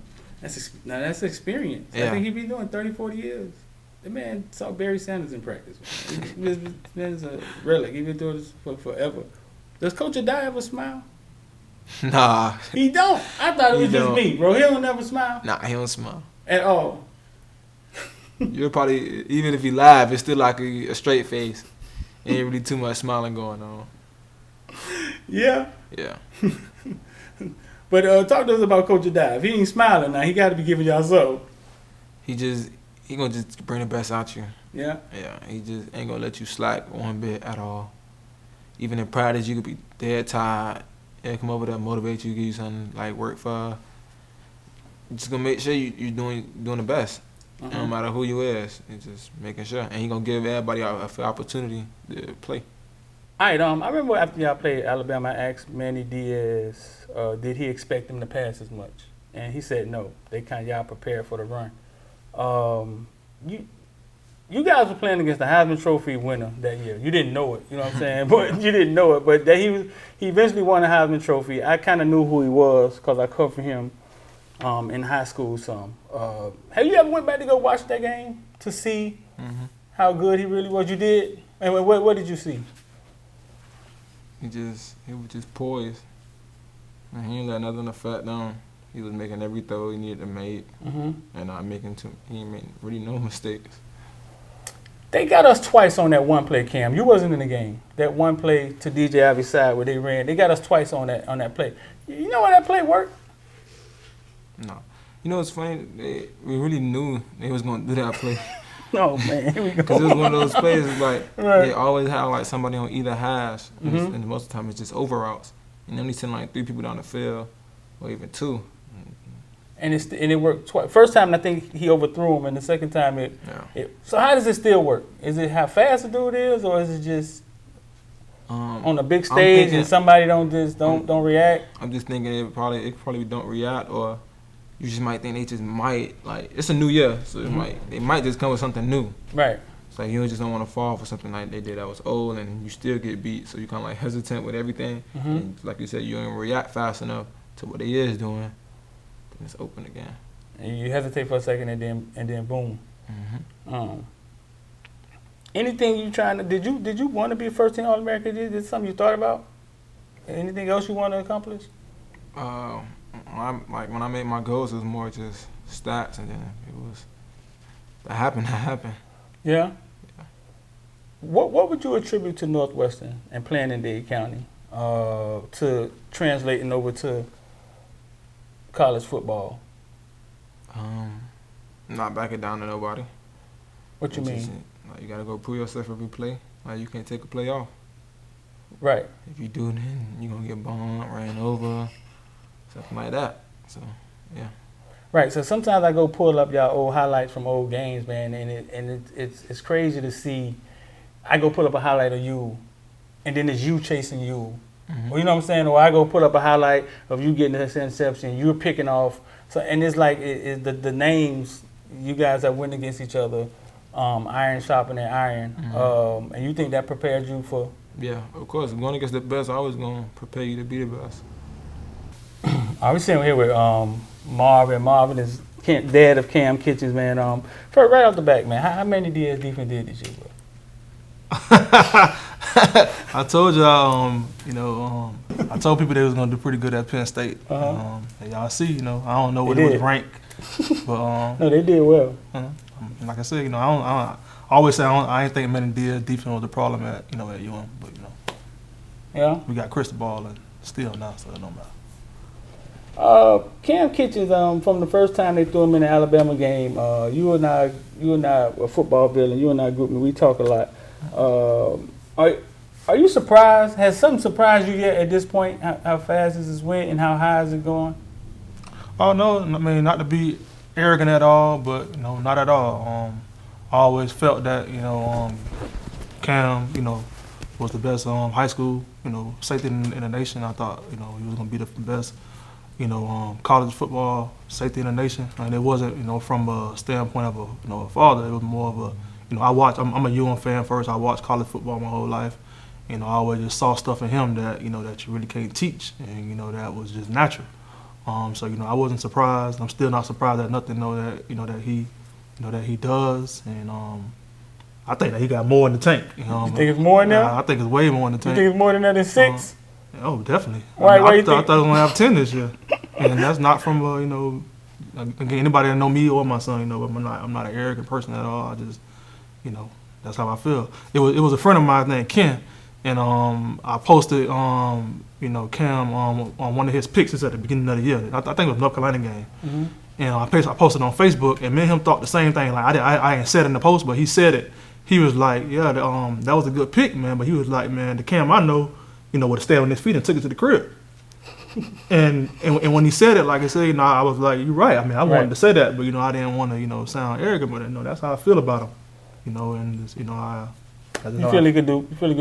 that's experience. Yeah. I think he be doing 30, 40 years. The man saw Barry Sanders in practice. This man's a relic. He been doing this for forever. Does Coach Adai ever smile? Nah. He don't. I thought it was just me, bro. He don't never smile. Nah, he don't smile. At all. You're probably, even if he laugh, it's still like a straight face. Ain't really too much smiling going on. Yeah. Yeah. But talk to us about Coach Adai. If he ain't smiling now, he got to be giving y'all something. He gonna just bring the best out you. Yeah. Yeah. He just ain't gonna let you slack one bit at all. Even in practice, you could be dead tired. He'll come over there, motivate you, give you something like work for. Just gonna make sure you're doing the best. Uh-huh. No matter who you is, it's just making sure. And he gonna give everybody a fair opportunity to play. All right, I remember after y'all played Alabama, I asked Manny Diaz, did he expect them to pass as much? And he said no. Y'all prepared for the run. You guys were playing against the Heisman Trophy winner that year. You didn't know it, you know what I'm saying? But you didn't know it. But that he eventually won the Heisman Trophy. I kind of knew who he was because I covered him in high school some. Have you ever went back to go watch that game to see how good he really was? You did? And what did you see? He was just poised. And he ain't let nothing affect him. He was making every throw he needed to make, and not making he ain't made really no mistakes. They got us twice on that one play, Cam. You wasn't in the game. That one play to DJ Ivy's side where they ran. They got us twice on that play. You know how that play worked? No. You know what's funny? We really knew they was going to do that play. Oh man, here we Because go. it was one of those plays, it's like Right. they always have like somebody on either hash, Mhm. and most of the time it's just over routes. And then they send like 3 people down the field, or even 2. And it worked twice. First time I think he overthrew him, and the second time Yeah. So how does it still work? Is it how fast the dude is, or is it just on a big stage thinking- and somebody don't react? I'm just thinking it probably don't react, or you just might think they just might, like, it's a new year, so they might just come with something new. Right. It's like you just don't want to fall for something like they did that was old, and you still get beat, so you kind of like hesitant with everything. And like you said, you don't react fast enough to what they is doing, then it's open again. And you hesitate for a second, and then boom. Anything you trying to? Did you want to be a first team All-American? Is this something you thought about? Anything else you want to accomplish? When I made my goals, it was more just stats, and then it was that happened. Yeah. What would you attribute to Northwestern and playing in Dade County to translating over to college football? Not backing down to nobody. What you Just, mean? like, you gotta go prove yourself every play. Like, you can't take a play off. Right. If you do, then you're gonna get bumped, ran over, something like that. So, yeah. Right. So sometimes I go pull up y'all old highlights from old games, man, and it's crazy to see. I go pull up a highlight of you, and then it's you chasing you. Or, you know what I'm saying? Or I go pull up a highlight of you getting this interception, you're picking off. So and it's like the names you guys that win against each other, iron sharpening iron, and you think that prepared you for? Yeah, of course. Going against the best, I always gonna prepare you to be the best. We're sitting here with Marvin. Marvin is dad of Kam Kinchens, man. First, right off the back, man, how many DS defense did this year? I told y'all, I told people they was gonna do pretty good at Penn State. And y'all see, I don't know what They it was did. ranked, but No, they did well. like I said, I always say I ain't think many defense was the problem at at UM, but Yeah. we got Cristobal and still now, so it don't matter. Kam Kinchens, from the first time they threw him in the Alabama game, you and I were FOOTBALLVILLE, and you and I group me. We talk a lot. Are you surprised? Has something surprised you yet at this point? How fast this is went and how high is it going? Oh no, I mean not to be arrogant at all, but not at all. I always felt that Cam, was the best high school safety in the nation. I thought he was gonna be the best college football safety in the nation, and it wasn't from a standpoint of a father. It was more of a I'm a UM fan first. I watched college football my whole life. I always just saw stuff in him that that you really can't teach, and that was just natural. So I wasn't surprised. I'm still not surprised at nothing that he does, and I think that he got more in the tank. You think it's more in there? I think it's way more in the You tank. think it's more than that in 6? Oh, definitely. Why you I think? thought I was gonna have 10 this year, and that's not from again, anybody that know me or my son, but I'm not an arrogant person at all. I just that's how I feel. It was a friend of mine named Ken, and I posted Cam on one of his picks at the beginning of the year. I think it was North Carolina game. And I posted on Facebook, and me and him thought the same thing. Like I ain't said it in the post, but he said it. He was like, "Yeah, that was a good pick, man." But he was like, "Man, the Cam I know, would have stayed on his feet and took it to the crib." and when he said it, like I said, I was like, "You're right." I mean, I wanted to say that, but I didn't want to sound arrogant, but that's how I feel about him. And just, You feel he could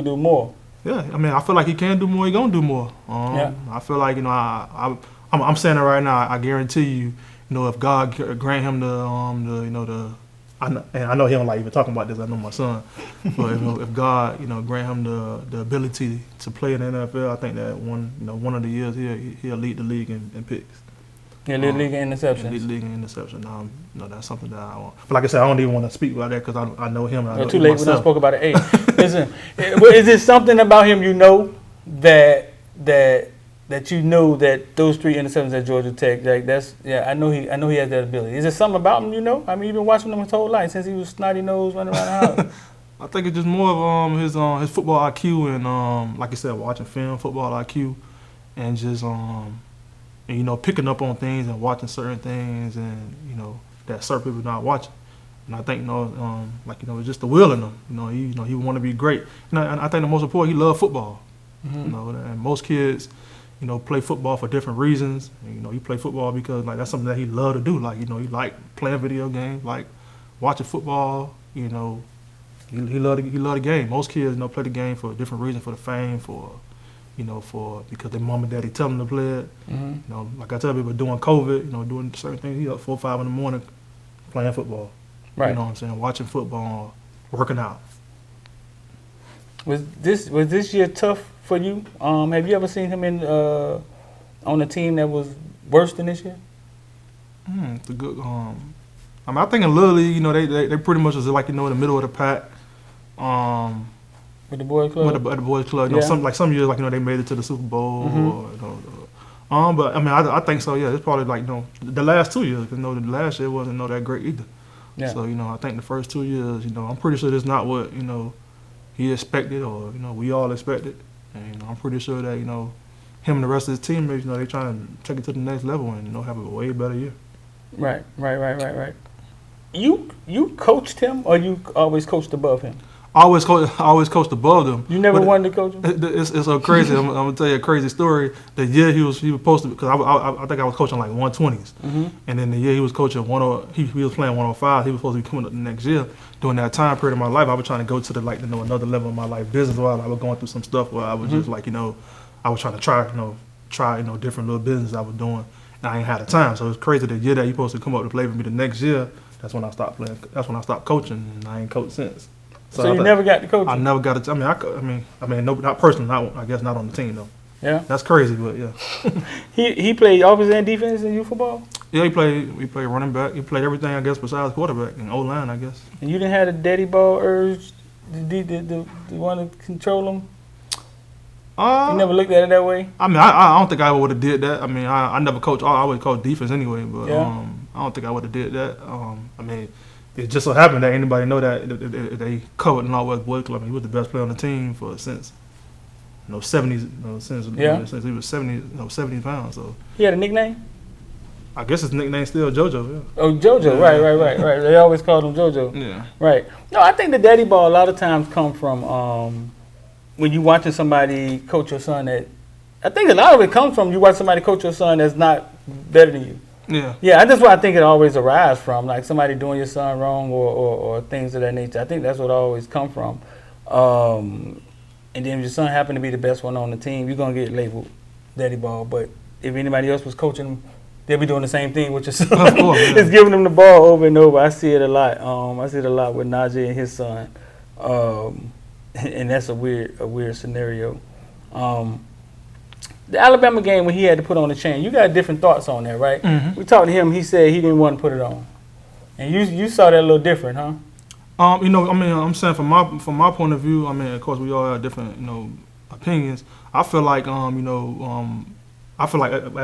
do more? Yeah, I mean, I feel like he can do more. He gonna do more. I feel like I'm saying it right now. I guarantee you, if God grant him I know he don't like even talking about this. I know my son, but if God grant him the ability to play in the NFL, I think that one of the years he'll lead the league in picks. Yeah, lead the league in interceptions. Lead the league in interception. That's something that I want. But like I said, I don't even want to speak about that because I know him. And I know Too late. We myself. done spoke about it. Hey, listen, is there something about him that you know that those 3 interceptions at Georgia Tech, like I know he has that ability. Is there something about him I mean, you've been watching him his whole life since he was snotty nose running around the house. I think it's just more of his football IQ and like I said, watching film, football IQ, and just picking up on things and watching certain things and that certain people not watching. And I think, it's just the will in him. He want to be great. And I think the most important, he loved football. And most kids, play football for different reasons. And, he play football because like that's something that he loved to do. Like, he liked playing video games, like watching football. He loved the game. Most kids, play the game for a different reason, for the fame, because their mom and daddy tell them to play it. Like I tell people, doing COVID, doing certain things, he up 4 or 5 in the morning playing football. Right. You know what I'm saying? Watching football, working out. Was this year tough for you? Have you ever seen him on a team that was worse than this year? It's a good. I think in Little League, they pretty much was like in the middle of the pack. With the boys club. With the boys club, some years they made it to the Super Bowl. But I think so. Yeah, it's probably like the last 2 years, because the last year wasn't that great either. Yeah. So I think the first 2 years, I'm pretty sure it's not what he expected or we all expected, and I'm pretty sure that him and the rest of his teammates, they trying to take it to the next level and have a way better year. Right. You coached him, or you always coached above him? I always coached above them. You never wanted to coach him? It's so crazy. I'm gonna tell you a crazy story. The year he was supposed to, because I think I was coaching like 120s, and then the year he was coaching he was playing 105. He was supposed to be coming up the next year. During that time period of my life, I was trying to go to another level of my life business. While I was going through some stuff where I was just like I was trying to try different little business I was doing, and I ain't had the time. So it's crazy. The year that he supposed to come up to play for me the next year, that's when I stopped playing. That's when I stopped coaching, and I ain't coached since. So you never got to coach him? I never got it. No, not personally. I guess not on the team though. Yeah, that's crazy, but yeah. he played offense and defense in youth football. Yeah, he played running back. He played everything, I guess, besides quarterback and O-line, I guess. And you didn't have a daddy ball urge to want to control him? You never looked at it that way? I don't think I would have did that. I never coached. I always coached defense anyway, but I don't think I would have did that. It just so happened that anybody know that they covered in Northwest Boys Club. He was the best player on the team since 70s, since he was 70 pounds. So he had a nickname? I guess his nickname's still JoJo. Yeah. Oh, JoJo, right. They always called him JoJo. Yeah. Right. No, I think the daddy ball a lot of times come from when you watching somebody coach your son. I think a lot of it comes from you watch somebody coach your son that's not better than you. Yeah, that's what I think it always arises from, like somebody doing your son wrong or things of that nature. I think that's what it always come from. And then if your son happen to be the best one on the team, you're going to get labeled daddy ball. But if anybody else was coaching him, they'll be doing the same thing with your son. Of course, yeah. It's giving them the ball over and over. I see it a lot. I see it a lot with Najee and his son. And that's a weird scenario. The Alabama game when he had to put on the chain, you got different thoughts on that, right? Mm-hmm. We talked to him. He said he didn't want to put it on, and you saw that a little different, huh? I'm saying from my point of view, of course we all have different, opinions. I feel like, as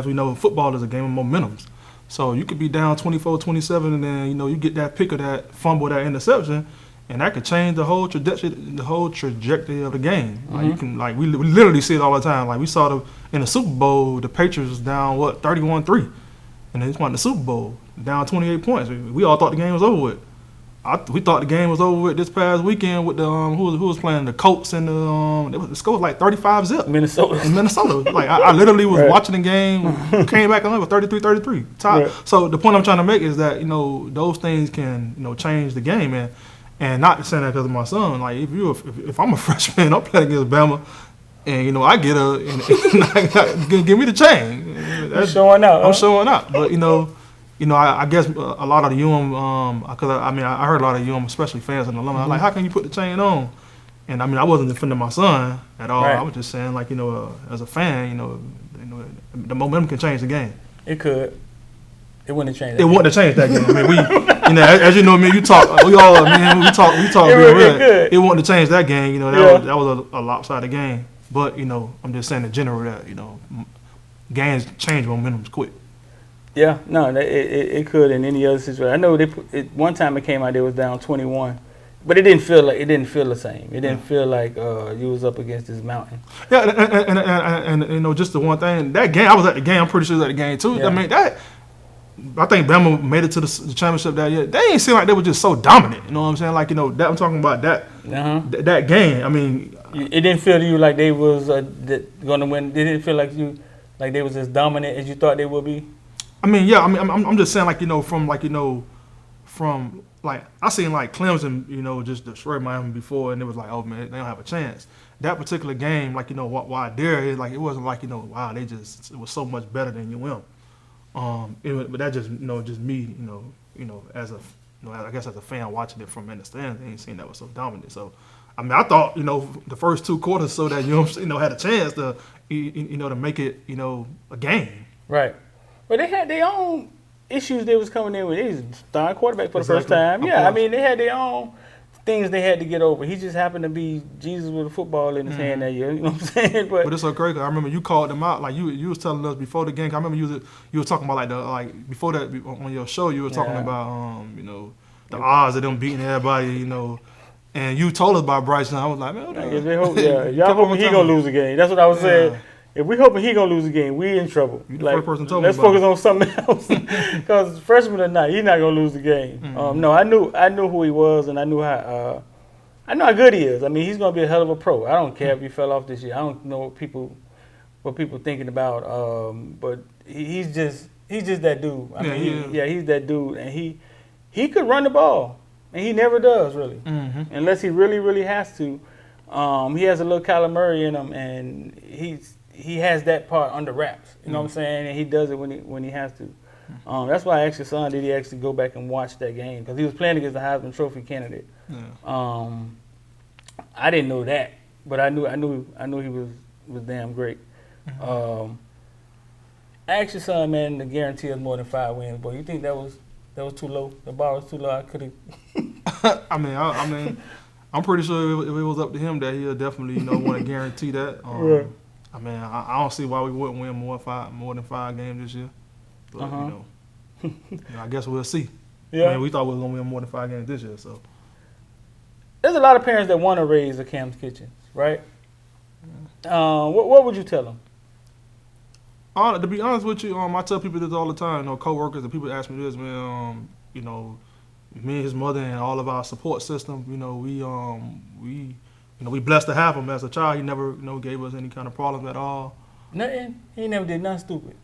we know, football is a game of momentums. So you could be down 24-27, and then you get that pick of that fumble, that interception, and that could change the whole trajectory of the game. Mm-hmm. We literally see it all the time. Like we saw in the Super Bowl, the Patriots was down 31-3, and they just won the Super Bowl down 28 points. We all thought the game was over with. We thought the game was over with this past weekend with the who was playing the Colts and the score was like 35-0. Minnesota. Like I literally was watching the game, came back and it was 33-33. Right. So the point I'm trying to make is that those things can change the game, and not saying that because of my son. Like if I'm a freshman, I'm playing against Bama, and I get and give me the chain. That's showing out. I'm showing out, but I guess a lot of the because I heard a lot of especially fans and alumni, like, how can you put the chain on? And I wasn't defending my son at all. Right. I was just saying, like, as a fan, the momentum can change the game. It could. It wouldn't have changed. It wouldn't have changed that game. We, as you know, you talk. We all, we talk. It wouldn't have changed that game. That was a lopsided game. But I'm just saying in general that games change momentum quick. Yeah, no, it could in any other situation. I know one time it came out, they was down 21, but it didn't feel the same. It didn't feel like you was up against this mountain. Yeah, and just the one thing, that game, I was at the game. I'm pretty sure I was at the game too. Yeah. I think Bama made it to the championship that year. They ain't seem like they were just so dominant. You know what I'm saying? Like, that I'm talking about that game. I mean, it didn't feel to you like they was going to win. It didn't feel like they was as dominant as you thought they would be. I mean, yeah. I mean, I'm just saying, like, from I seen like Clemson, just destroy Miami before, and it was like, oh man, they don't have a chance. That particular game, like, why there, like, it wasn't like, wow, it was so much better than UM. But that just, just me, as a, I guess as a fan watching it from in the stands, they ain't seen that was so dominant. So, I mean, I thought, the first 2 quarters so that had a chance to, to make it, a game. Right. But they had their own issues they was coming in with. They was starting quarterback for the first time. Yeah, I mean, they had their own things they had to get over. He just happened to be Jesus with a football in his hand that year. You know what I'm saying? But it's so crazy. I remember you called them out. Like, you was telling us before the game. I remember you was talking about before that on your show. You were talking about the odds of them beating everybody. And you told us about Bryce, and I was like, man, y'all hoping he gonna lose a game. That's what I was saying. If we hoping he gonna lose a game, we in trouble. You the first person told let's me about focus on something else. Because freshman or not, he's not gonna lose the game. No, I knew who he was, and I knew how good he is. I mean, he's gonna be a hell of a pro. I don't care if he fell off this year. I don't know what people thinking about. But he's just that dude. I mean, he's that dude, and he could run the ball, and he never does really, unless he really, really has to. He has a little Kyler Murray in him, and he has that part under wraps. You know what I'm saying? And he does it when he has to. That's why I asked your son, did he actually go back and watch that game? Because he was playing against the Heisman Trophy candidate. Yeah. I didn't know that, but I knew he was damn great. I asked your son, man, to guarantee us more than 5 wins. Boy, you think that was too low? The bar was too low. I could have. I mean, I'm pretty sure if it was up to him, that he'll definitely want to guarantee that. Right. I mean, I don't see why we wouldn't win more than 5 games this year. But, I guess we'll see. Yeah. I mean, we thought we were going to win more than 5 games this year. So there's a lot of parents that want to raise a Kam Kinchens, right? What would you tell them? To be honest with you, I tell people this all the time. Coworkers and people ask me this, man. Me and his mother and all of our support system. We blessed to have him as a child. He never, gave us any kind of problems at all. Nothing. He never did nothing stupid.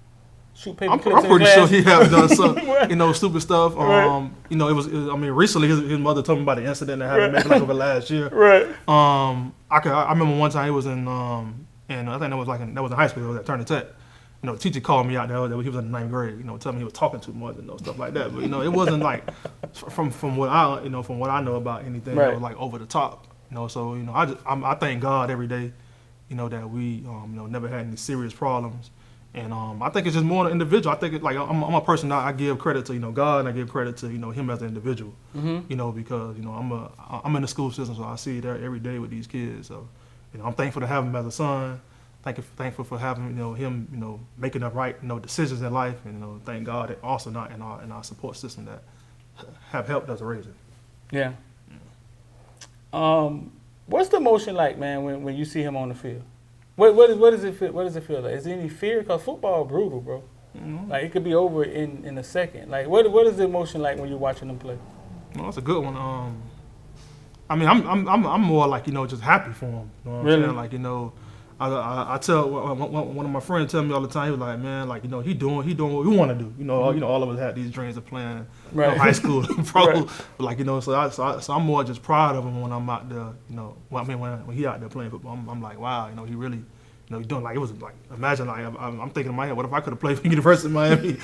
Shoot paper I'm clips pretty sure he have done some, stupid stuff. Right. It was. I mean, recently his mother told me about the incident that happened maybe over last year. Right. I remember one time he was in, and I think that was in high school. It was at Turner Tech. The teacher called me out there. He was in the 9th grade. Telling me he was talking too much and stuff like that. But it wasn't like from what I know about anything that was like over the top. So I thank God every day, that we never had any serious problems, and I think it's just more an individual. I think it's like I'm a person that I give credit to God, and I give credit to him as an individual, because I'm in the school system, so I see it every day with these kids. So I'm thankful to have him as a son. Thankful for having him making the right decisions in life, and thank God that also not in our support system that have helped us raise him. Yeah. What's the emotion like, man, when you see him on the field? What does it feel? What does it feel like? Is there any fear? Because football is brutal, bro. Mm-hmm. Like, it could be over in a second. Like, what is the emotion like when you're watching them play? Well, that's a good one. I mean, I'm more like just happy for him. You know what I'm saying? Like I tell one of my friends tell me all the time. He was like, man, like he doing what we want to do. All of us had these dreams of playing high school, pro. Right. Like so I'm more just proud of him when I'm out there. When he out there playing football, I'm like, wow, he really, he's doing like it was like imagine like I'm thinking in my head, what if I could have played for University of Miami?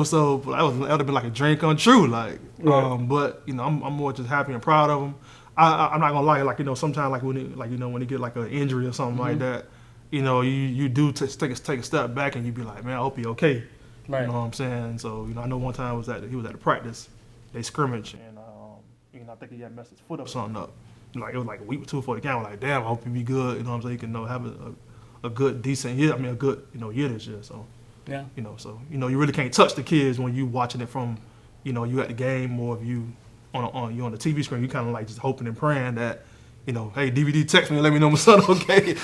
So that would have been like a dream come true. Like, but I'm more just happy and proud of him. I'm not gonna lie, like sometimes like when he get like an injury or something like that, you do take a step back and you be like, man, I hope he okay. Right. You know what I'm saying? So I know one time he was at the practice, they scrimmage, and I think he had messed his foot up something up. Like it was like a week or 2 before the game. I was like, damn, I hope he be good. You know what I'm saying? He can have a good decent year. I mean a good year this year. So yeah. So you really can't touch the kids when you watching it from you at the game, or if you on the TV screen, you kind of like just hoping and praying that you know, hey, DVD, text me and let me know my son okay.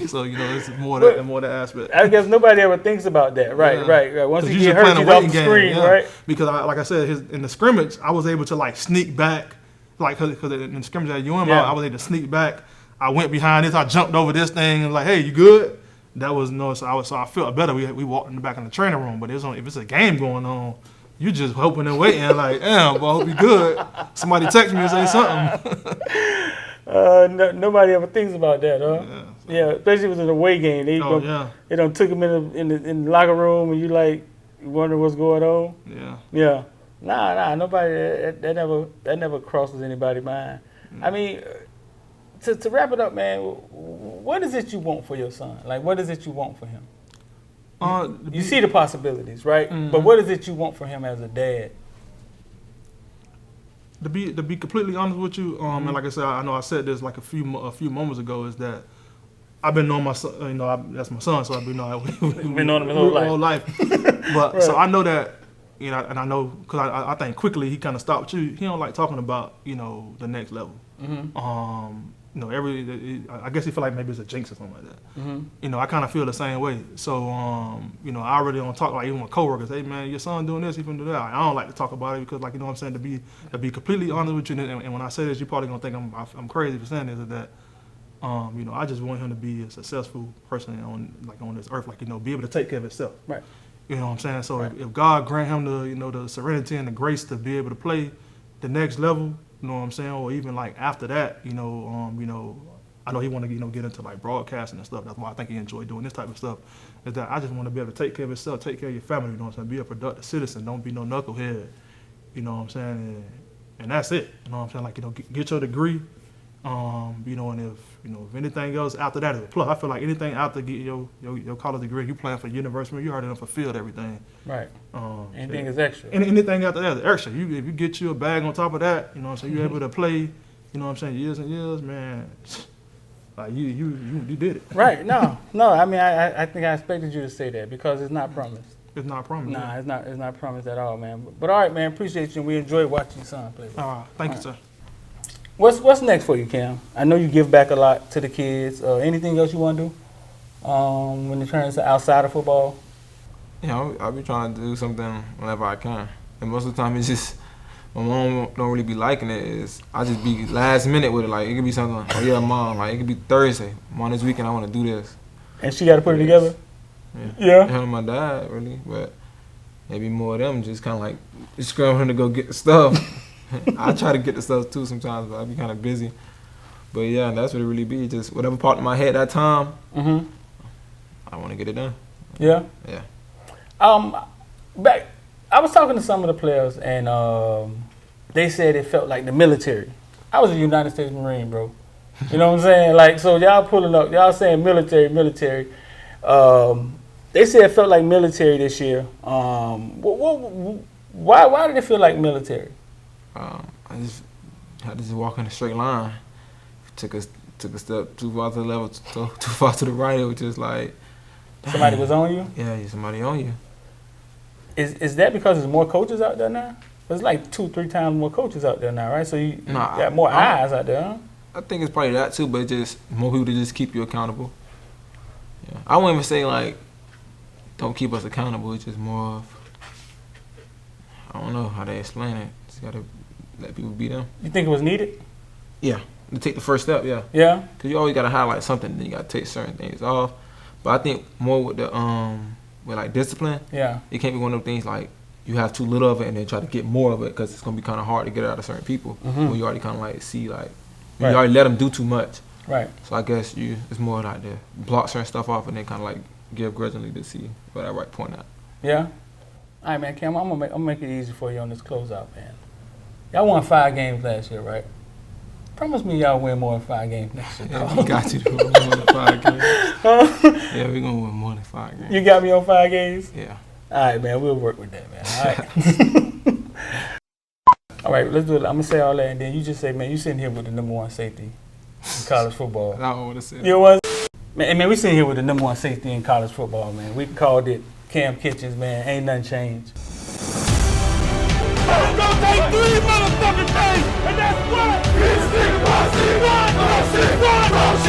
So, you know, it's more that aspect. I guess nobody ever thinks about that. Right. Once he get hurt, he's off the screen, right? Because, like I said, in the scrimmage, I was able to, like, sneak back. Like, because in the scrimmage at UM, I was able to sneak back. I went behind this. I jumped over this thing and like, hey, you good? That was so I felt better. We walked in the back in the training room, but if it's a game going on, you just hoping and waiting like, damn, boy, I hope you good. Somebody text me and say something. Nobody ever thinks about that, huh? Yeah, especially if it was an away game. They done took him in the locker room and you like wonder what's going on. Yeah. Nah. Nobody that never crosses anybody's mind. I mean. To wrap it up, man, what is it you want for your son? Like, what is it you want for him? You see the possibilities, right? Mm-hmm. But what is it you want for him as a dad? To be completely honest with you, and like I said, I know I said this like a few moments ago, is that I've been knowing my son. You know, that's my son, so I've been knowing him his whole life. But right. So I know that, you know, and I know because I think quickly he kind of stopped you. He don't like talking about, you know, the next level. Mm-hmm. You know, I guess he feel like maybe it's a jinx or something like that. Mm-hmm. You know, I kind of feel the same way. So, you know, I already don't talk like even with coworkers. Hey, man, your son doing this, he can do that. I don't like to talk about it because, like, you know what I'm saying, to be completely honest with you, and when I say this, you're probably gonna think I'm crazy for saying this, is that, you know, I just want him to be a successful person on this earth, like, you know, be able to take care of himself. Right. You know what I'm saying? So right. If God grant him the serenity and the grace to be able to play the next level. You know what I'm saying? Or even like after that, you know, I know he want to, you know, get into like broadcasting and stuff. That's why I think he enjoy doing this type of stuff. Is that I just want to be able to take care of himself, take care of your family. You know what I'm saying? Be a productive citizen. Don't be no knucklehead. You know what I'm saying? And that's it. You know what I'm saying? Like, you know, get your degree. You know, and if anything else after that is a plus. I feel like anything after get your college degree, you plan for university, you already done fulfilled everything. Right. Anything is extra. Anything after that is extra. If you get you a bag on top of that, you know what I'm saying, you're able to play, you know what I'm saying, years and years, man. Like you did it. Right. No. I mean, I think I expected you to say that because it's not promised. It's not promised. Nah, it's not promised at all, man. But all right, man, appreciate you. We enjoyed watching your son play. Thank you, sir. What's next for you, Cam? I know you give back a lot to the kids. Anything else you want to do when it turns to outside of football? Yeah, I'll be trying to do something whenever I can. And most of the time, it's just my mom don't really be liking it. Is I just be last minute with it. Like, it could be something like, oh yeah, mom, like it could be Thursday. Mom, this weekend I want to do this. And she got to put it together? Yeah. Her and my dad, really. But maybe more of them just kind of like scrambling to go get the stuff. I try to get the stuff too sometimes, but I be kind of busy. But yeah, that's what it really be. Just whatever popped in my head that time, I want to get it done. Yeah? Yeah. I was talking to some of the players, and they said it felt like the military. I was a United States Marine, bro. You know what I'm saying? Like, so y'all pulling up, y'all saying military. They said it felt like military this year. Why did it feel like military? I just had to just walk in a straight line. Took a step too far to the left, too far to the right. It was just like somebody was on you. Yeah, somebody on you. Is that because there's more coaches out there now? There's like 2-3 times more coaches out there now, right? So you got more eyes out there. Huh? I think it's probably that too, but just more people to just keep you accountable. Yeah, I wouldn't even say like don't keep us accountable. It's just more of I don't know how they explain it. Just gotta let people be them. You think it was needed? Yeah, to take the first step. Yeah. Yeah. Because you always gotta highlight something, then you gotta take certain things off. But I think more with the with like discipline. Yeah. It can't be one of those things like you have too little of it and then try to get more of it because it's gonna be kind of hard to get it out of certain people when you already kind of like see like you already let them do too much. Right. So I guess it's more like to block certain stuff off and then kind of like give grudgingly to see where that right point at. Yeah. All right, man, Cam, I'm gonna make it easy for you on this closeout, man. Y'all won 5 games last year, right? Promise me y'all win more than 5 games next year. Yeah, we got you to win more than 5 games. Yeah, we're gonna win more than 5 games. You got me on 5 games? Yeah. All right, man, we'll work with that, man. All right. All right, let's do it. I'm gonna say all that, and then you just say, man, you sitting here with the #1 safety in college football. I don't want to say that. You know what? Man, we sitting here with the #1 safety in college football, man. We called it Kam Kinchens, man. Ain't nothing changed. It's gonna take 3 motherfucking things, and that's what this nigga was. Run, Run, Run,